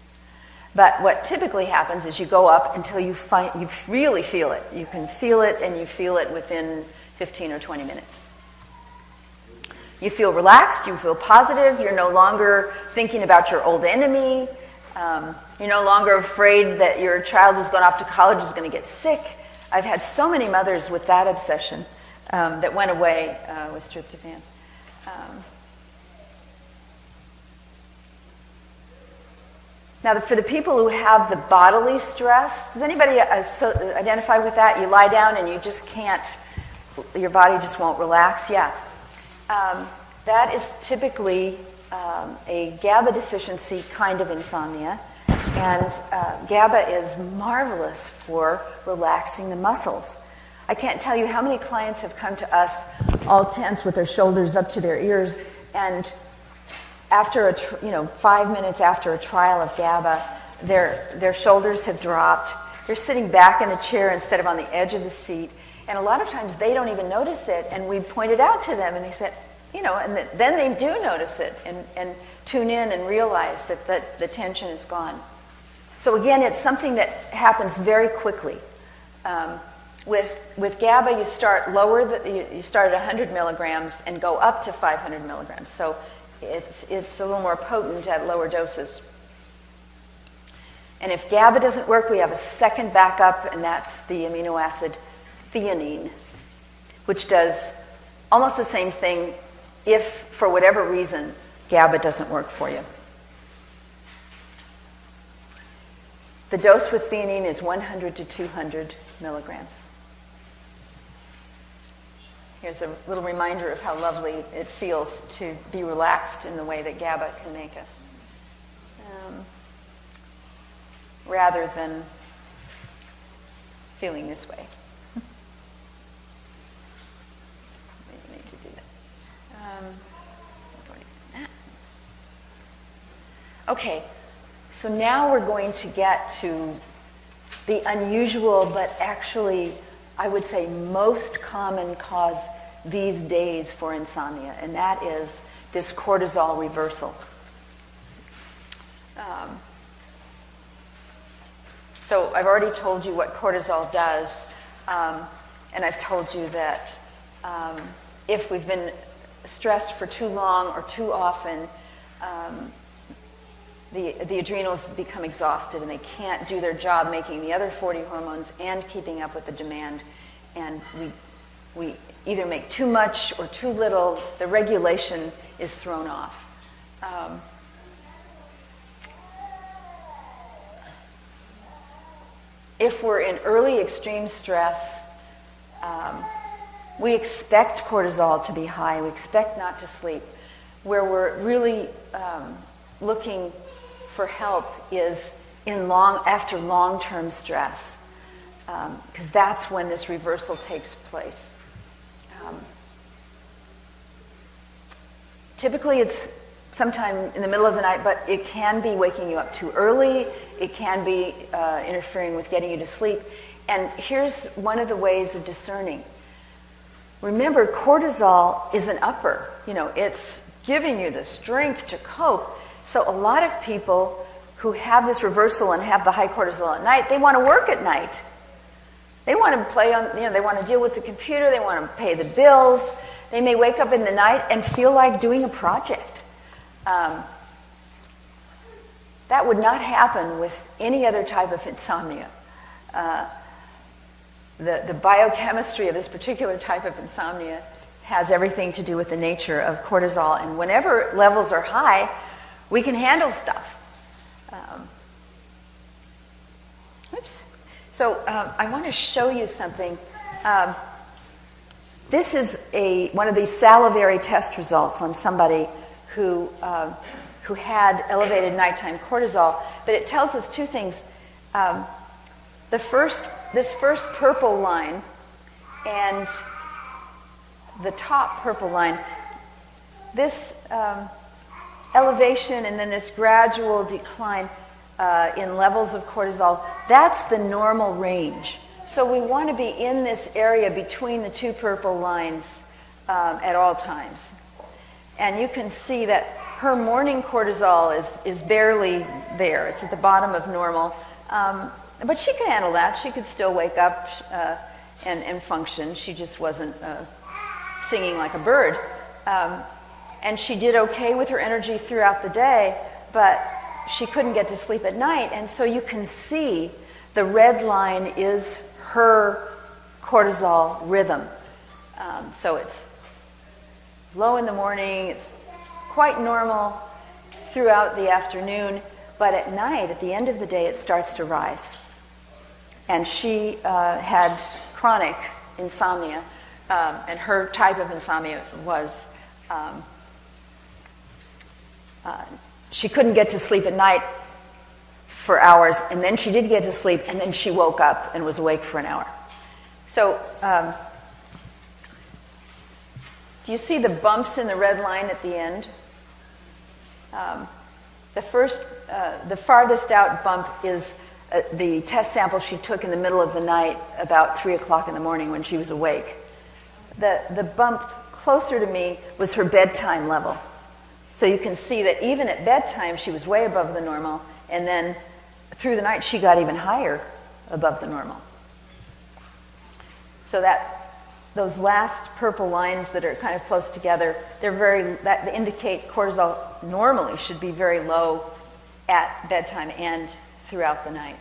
But what typically happens is you go up until you really feel it. You can feel it, and you feel it within 15 or 20 minutes. You feel relaxed. You feel positive. You're no longer thinking about your old enemy. You're no longer afraid that your child who's gone off to college is going to get sick. I've had so many mothers with that obsession that went away with tryptophan. Now, for the people who have the bodily stress, does anybody identify with that? You lie down and you just can't, your body just won't relax? Yeah. That is typically a Gaba deficiency kind of insomnia. And Gaba is marvelous for relaxing the muscles. I can't tell you how many clients have come to us all tense with their shoulders up to their ears, and after 5 minutes after a trial of Gaba, their shoulders have dropped. They're sitting back in the chair instead of on the edge of the seat, and a lot of times they don't even notice it. And we point it out to them, and they said, and then they do notice it and tune in and realize that the tension is gone. So again, it's something that happens very quickly. With Gaba, you start lower. You start at 100 milligrams and go up to 500 milligrams. So it's a little more potent at lower doses. And if Gaba doesn't work, we have a second backup, and that's the amino acid theanine, which does almost the same thing if, for whatever reason, Gaba doesn't work for you. The dose with theanine is 100 to 200 milligrams. Here's a little reminder of how lovely it feels to be relaxed in the way that Gaba can make us, rather than feeling this way. Maybe need to do that. Okay. So now we're going to get to the unusual, but actually, I would say, most common cause these days for insomnia, and that is this cortisol reversal. So I've already told you what cortisol does, and I've told you that if we've been stressed for too long or too often, the adrenals become exhausted and they can't do their job making the other 40 hormones and keeping up with the demand. And we either make too much or too little. The regulation is thrown off. If we're in early extreme stress, we expect cortisol to be high. We expect not to sleep. Where we're really looking for help is after long-term stress, because that's when this reversal takes place. Typically, it's sometime in the middle of the night, but it can be waking you up too early. It can be interfering with getting you to sleep. And here's one of the ways of discerning. Remember, cortisol is an upper. It's giving you the strength to cope. So a lot of people who have this reversal and have the high cortisol at night, they want to work at night. They want to play on, they want to deal with the computer. They want to pay the bills. They may wake up in the night and feel like doing a project. That would not happen with any other type of insomnia. The biochemistry of this particular type of insomnia has everything to do with the nature of cortisol. And whenever levels are high, we can handle stuff. So I want to show you something. This is one of these salivary test results on somebody who had elevated nighttime cortisol, but it tells us two things. This first purple line and the top purple line, this elevation and then this gradual decline in levels of cortisol, that's the normal range. So we want to be in this area between the two purple lines at all times. And you can see that her morning cortisol is barely there. It's at the bottom of normal. But she can handle that. She could still wake up and function. She just wasn't singing like a bird. And she did okay with her energy throughout the day, but she couldn't get to sleep at night. And so you can see the red line is her cortisol rhythm. So it's low in the morning, it's quite normal throughout the afternoon, but at night, at the end of the day, it starts to rise. And she had chronic insomnia, and her type of insomnia was she couldn't get to sleep at night for hours, and then she did get to sleep, and then she woke up and was awake for an hour. So do you see the bumps in the red line at the end? The farthest out bump is the test sample she took in the middle of the night, about 3 o'clock in the morning when she was awake. The bump closer to me was her bedtime level. So you can see that even at bedtime, she was way above the normal, and then through the night, she got even higher above the normal. So those last purple lines that are kind of close together, they indicate cortisol normally should be very low at bedtime and throughout the night.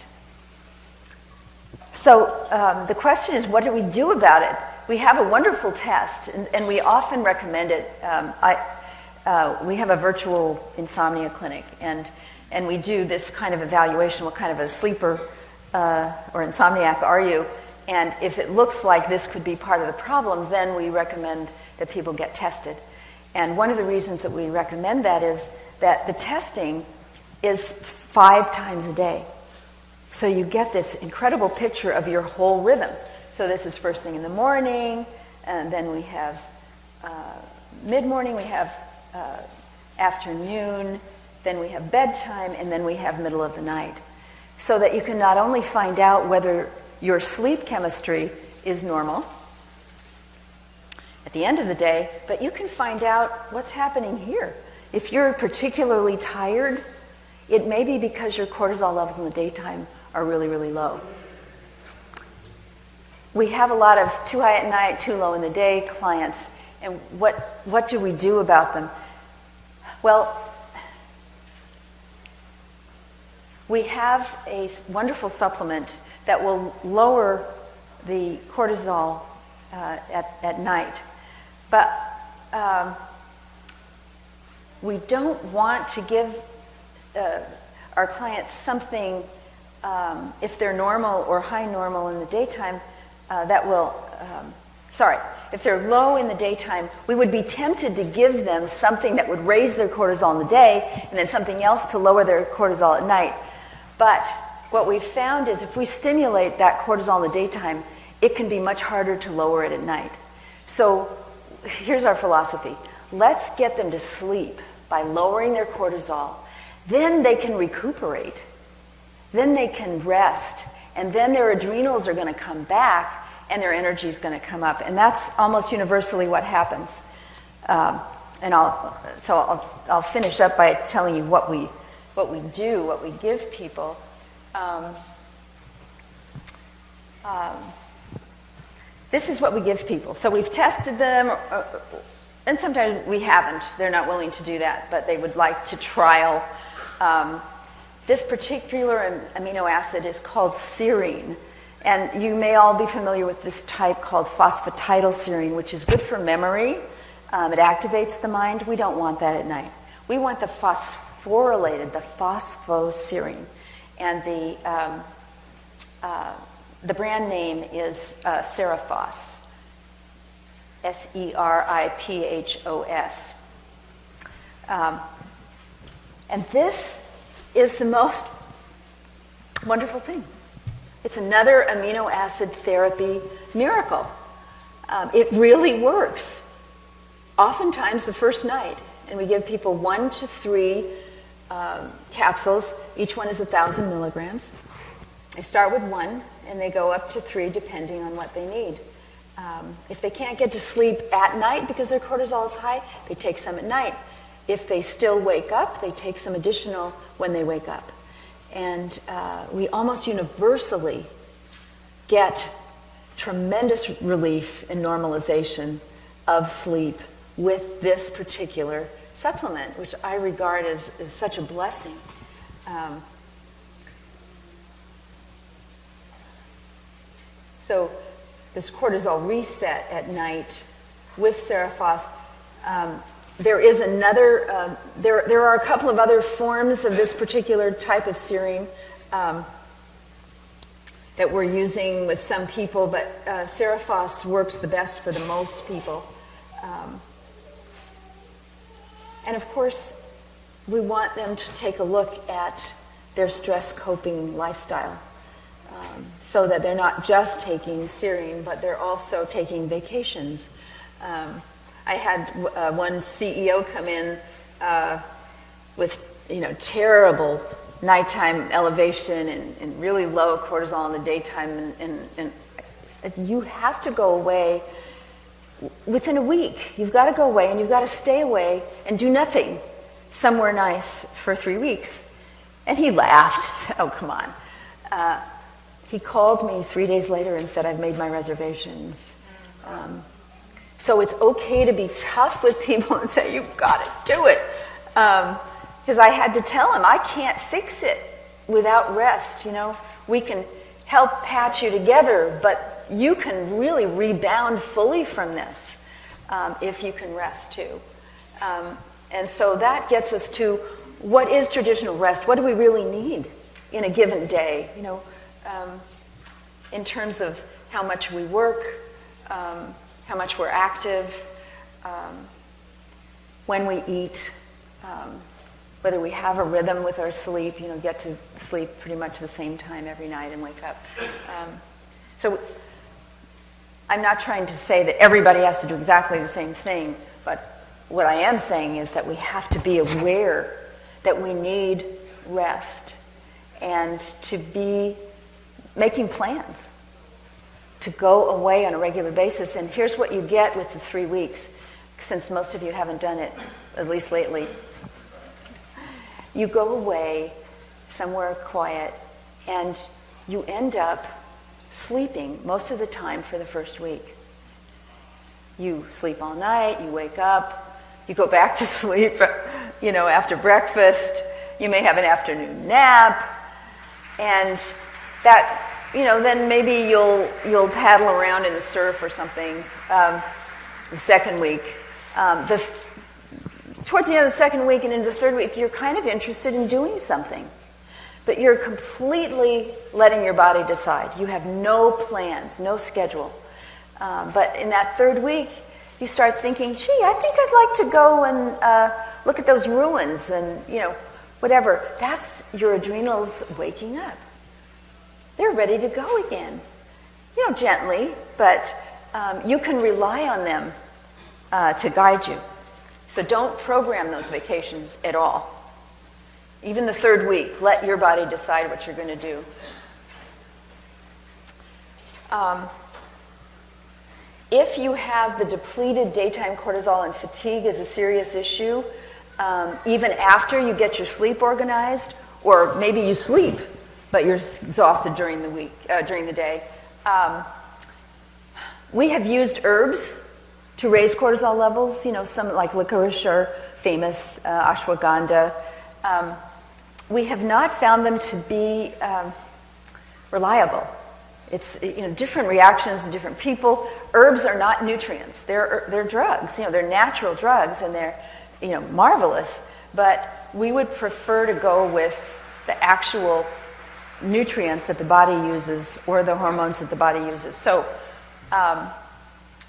So the question is, what do we do about it? We have a wonderful test, and we often recommend it. We have a virtual insomnia clinic, and we do this kind of evaluation. What kind of a sleeper or insomniac are you? And if it looks like this could be part of the problem, then we recommend that people get tested. And one of the reasons that we recommend that is that the testing is 5 times a day. So you get this incredible picture of your whole rhythm. So this is first thing in the morning, and then we have mid-morning, we have afternoon, then we have bedtime, and then we have middle of the night. So that you can not only find out whether your sleep chemistry is normal at the end of the day, but you can find out what's happening here. If you're particularly tired, it may be because your cortisol levels in the daytime are really, really low. We have a lot of too high at night, too low in the day clients, and what do we do about them? Well, we have a wonderful supplement that will lower the cortisol at night. But we don't want to give our clients something, if they're normal or high normal in the daytime, that will, if they're low in the daytime, we would be tempted to give them something that would raise their cortisol in the day and then something else to lower their cortisol at night. But what we've found is if we stimulate that cortisol in the daytime, it can be much harder to lower it at night. So here's our philosophy. Let's get them to sleep by lowering their cortisol. Then they can recuperate. Then they can rest. And then their adrenals are going to come back and their energy is going to come up. And that's almost universally what happens. And I'll finish up by telling you what we do, what we give people. This is what we give people. So we've tested them, and sometimes we haven't. They're not willing to do that, but they would like to trial. This particular amino acid is called serine, And you may all be familiar with this type called phosphatidylserine, which is good for memory. It activates the mind. We don't want that at night. We want the phosphorylated, the phosphoserine. And the brand name is Serifos, Seripphos. And this is the most wonderful thing. It's another amino acid therapy miracle. It really works. Oftentimes the first night, and we give people 1 to 3 capsules. Each one is 1,000 milligrams. They start with 1, and they go up to 3 depending on what they need. If they can't get to sleep at night because their cortisol is high, they take some at night. If they still wake up, they take some additional when they wake up. And we almost universally get tremendous relief and normalization of sleep with this particular supplement, which I regard as such a blessing. So this cortisol reset at night with Serifos, there is another, there are a couple of other forms of this particular type of serine that we're using with some people, but Serifos works the best for the most people. And of course, we want them to take a look at their stress coping lifestyle so that they're not just taking serine, but they're also taking vacations. I had one CEO come in with terrible nighttime elevation and really low cortisol in the daytime, and you have to go away within a week. You've got to go away, and you've got to stay away and do nothing somewhere nice for 3 weeks. And he laughed. Oh, come on. He called me 3 days later and said, I've made my reservations. So it's okay to be tough with people and say, you've got to do it. Because I had to tell him, I can't fix it without rest. We can help patch you together, but you can really rebound fully from this if you can rest too. And so that gets us to what is traditional rest? What do we really need in a given day? In terms of how much we work, how much we're active, when we eat, whether we have a rhythm with our sleep, get to sleep pretty much the same time every night and wake up. So I'm not trying to say that everybody has to do exactly the same thing, but what I am saying is that we have to be aware that we need rest and to be making plans to go away on a regular basis. And here's what you get with the 3 weeks, since most of you haven't done it, at least lately. You go away somewhere quiet, and you end up sleeping most of the time for the first week. You sleep all night, you wake up, you go back to sleep, after breakfast. You may have an afternoon nap, and that, then maybe you'll paddle around in the surf or something the second week. Towards the end of the second week and into the third week, you're kind of interested in doing something. But you're completely letting your body decide. You have no plans, no schedule. But in that third week, you start thinking, gee, I think I'd like to go and look at those ruins and, whatever. That's your adrenals waking up. They're ready to go again. Gently, but you can rely on them to guide you. So don't program those vacations at all. Even the third week, let your body decide what you're going to do. If you have the depleted daytime cortisol and fatigue is a serious issue, even after you get your sleep organized, or maybe you sleep, but you're exhausted during the week, during the day, we have used herbs to raise cortisol levels. Some like licorice are famous, ashwagandha. We have not found them to be reliable. It's different reactions in different people. Herbs are not nutrients; they're drugs. They're natural drugs, and they're marvelous. But we would prefer to go with the actual nutrients that the body uses or the hormones that the body uses. So,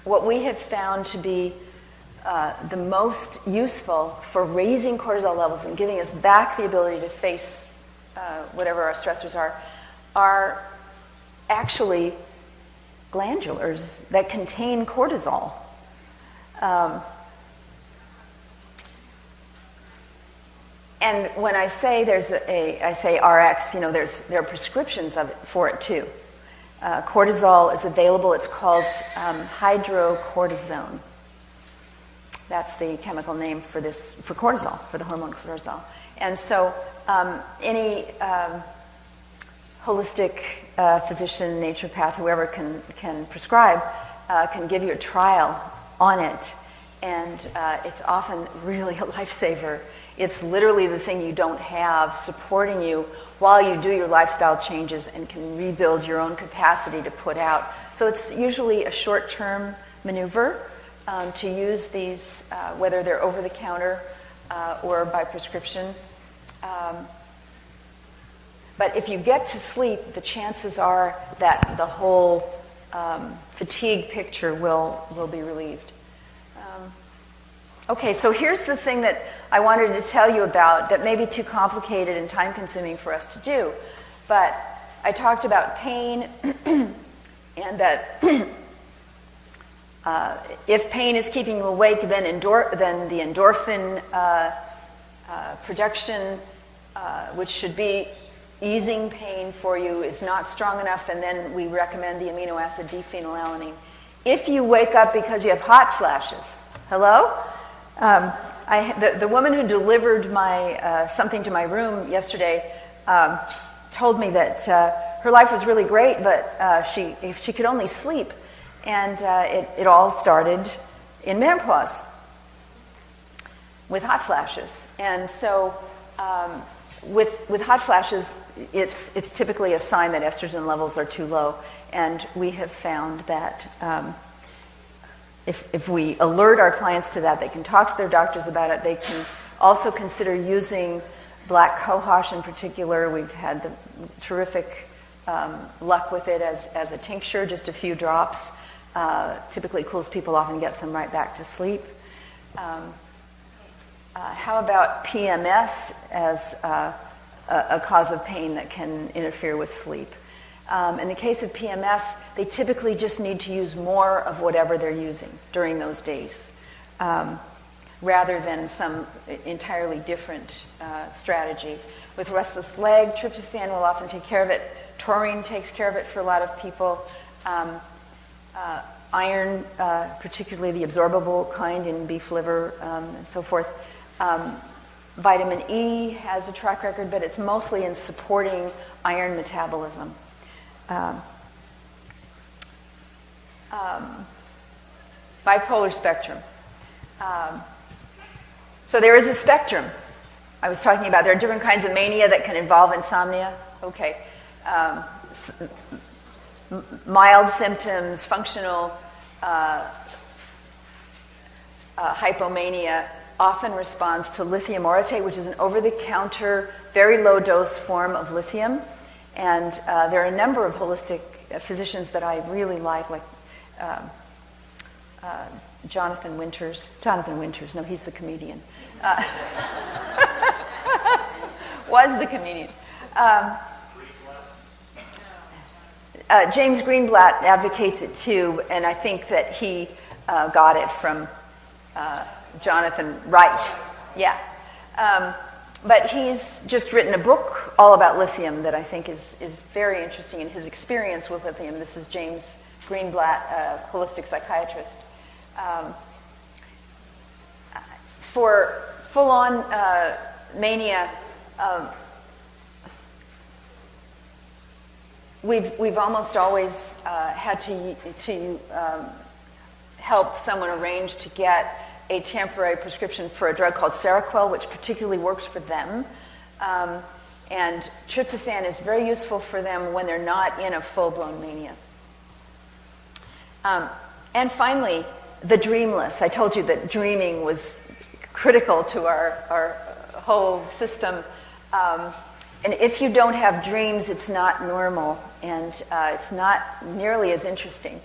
what we have found to be the most useful for raising cortisol levels and giving us back the ability to face whatever our stressors are actually glandulars that contain cortisol. And when I say I say RX, there are prescriptions for it too. Cortisol is available. It's called hydrocortisone. That's the chemical name for cortisol, for the hormone cortisol. And so any holistic physician, naturopath, whoever can prescribe, can give you a trial on it. And it's often really a lifesaver. It's literally the thing you don't have supporting you while you do your lifestyle changes and can rebuild your own capacity to put out. So it's usually a short-term maneuver to use these, whether they're over-the-counter or by prescription. But if you get to sleep, the chances are that the whole fatigue picture will be relieved. Okay, so here's the thing that I wanted to tell you about that may be too complicated and time-consuming for us to do. But I talked about pain and that if pain is keeping you awake, then the endorphin production, which should be easing pain for you, is not strong enough, and then we recommend the amino acid D-phenylalanine. If you wake up because you have hot flashes, hello? The woman who delivered something to my room yesterday told me that her life was really great, but if she could only sleep. And it all started in menopause with hot flashes. And so with hot flashes, it's typically a sign that estrogen levels are too low. And we have found that if we alert our clients to that, they can talk to their doctors about it. They can also consider using black cohosh in particular. We've had the terrific luck with it as a tincture, just a few drops. Typically cools people off and gets them right back to sleep. How about PMS as a cause of pain that can interfere with sleep? In the case of PMS, they typically just need to use more of whatever they're using during those days, rather than some entirely different strategy. With restless leg, tryptophan will often take care of it. Taurine takes care of it for a lot of people. Iron, particularly the absorbable kind in beef liver and so forth. Vitamin E has a track record, but it's mostly in supporting iron metabolism. Bipolar spectrum. So there is a spectrum. I was talking about there are different kinds of mania that can involve insomnia. Okay. Mild symptoms, functional hypomania often responds to lithium orotate, which is an over-the-counter, very low-dose form of lithium. And there are a number of holistic physicians that I really like Jonathan Winters. No, he's the comedian. Was the comedian. James Greenblatt advocates it too, and I think that he got it from Jonathan Wright. Yeah. But he's just written a book all about lithium that I think is very interesting in his experience with lithium. This is James Greenblatt, a holistic psychiatrist. For full-on mania, we've almost always had to help someone arrange to get a temporary prescription for a drug called Seroquel, which particularly works for them. And tryptophan is very useful for them when they're not in a full-blown mania. And finally, the dreamless. I told you that dreaming was critical to our whole system. And if you don't have dreams, it's not normal, and it's not nearly as interesting.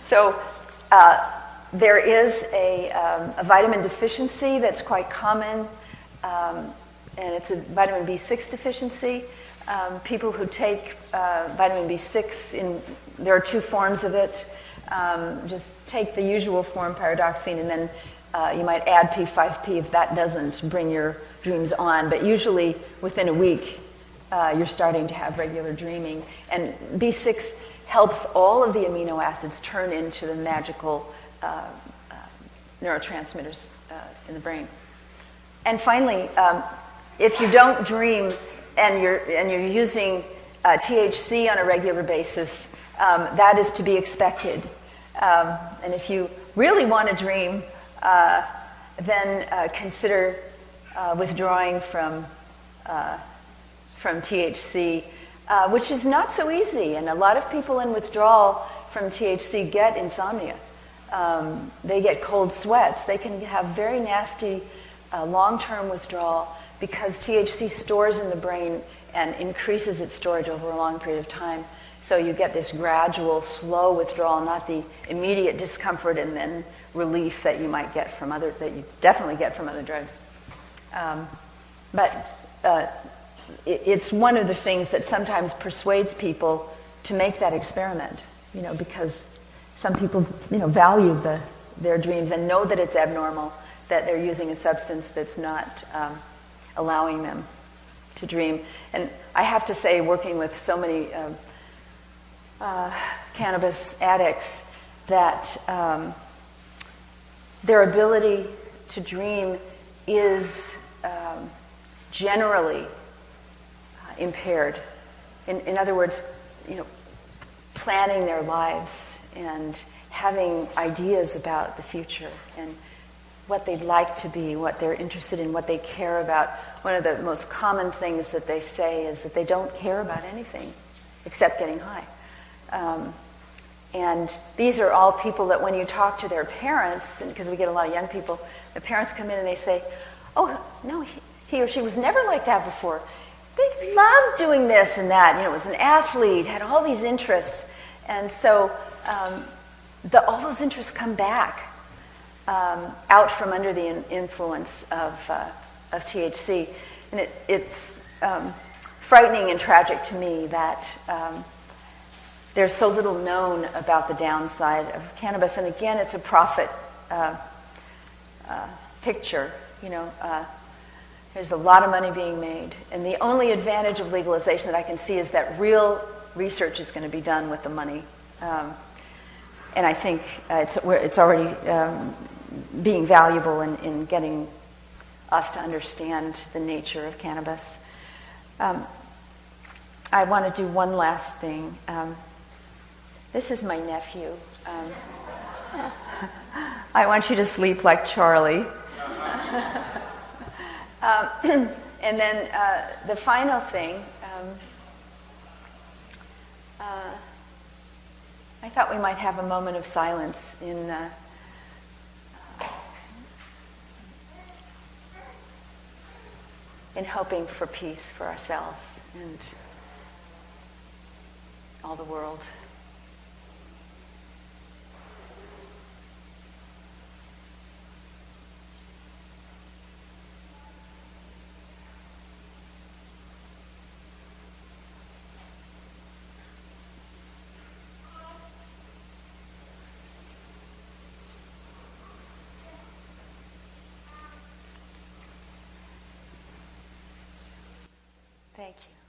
So there is a vitamin deficiency that's quite common, and it's a vitamin B6 deficiency. People who take vitamin B6, there are two forms of it. Just take the usual form, pyridoxine, and then you might add P5P if that doesn't bring your dreams on. But usually within a week, you're starting to have regular dreaming. And B6 helps all of the amino acids turn into the magical neurotransmitters in the brain. And finally, if you don't dream and you're using THC on a regular basis, that is to be expected. And if you really want to dream, then consider withdrawing from THC, which is not so easy. And a lot of people in withdrawal from THC get insomnia. They get cold sweats. They can have very nasty long-term withdrawal because THC stores in the brain and increases its storage over a long period of time. So you get this gradual, slow withdrawal, not the immediate discomfort and then relief that you might get from that you definitely get from other drugs. But it's one of the things that sometimes persuades people to make that experiment, because some people, value their dreams and know that it's abnormal, that they're using a substance that's not allowing them to dream. And I have to say, working with so many cannabis addicts, that their ability to dream is generally impaired. In other words, planning their lives and having ideas about the future and what they'd like to be, what they're interested in, what they care about. One of the most common things that they say is that they don't care about anything except getting high. And these are all people that when you talk to their parents, because we get a lot of young people, the parents come in and they say, oh, no, he or she was never like that before. They loved doing this and that. Was an athlete, had all these interests. And so all those interests come back out from under the influence of THC. And it's frightening and tragic to me that there's so little known about the downside of cannabis. And again, it's a profit picture. There's a lot of money being made. And the only advantage of legalization that I can see is that real research is going to be done with the money. And I think it's already being valuable in getting us to understand the nature of cannabis. I want to do one last thing. This is my nephew. I want you to sleep like Charlie. And then the final thing, I thought we might have a moment of silence in hoping for peace for ourselves and all the world. Thank you.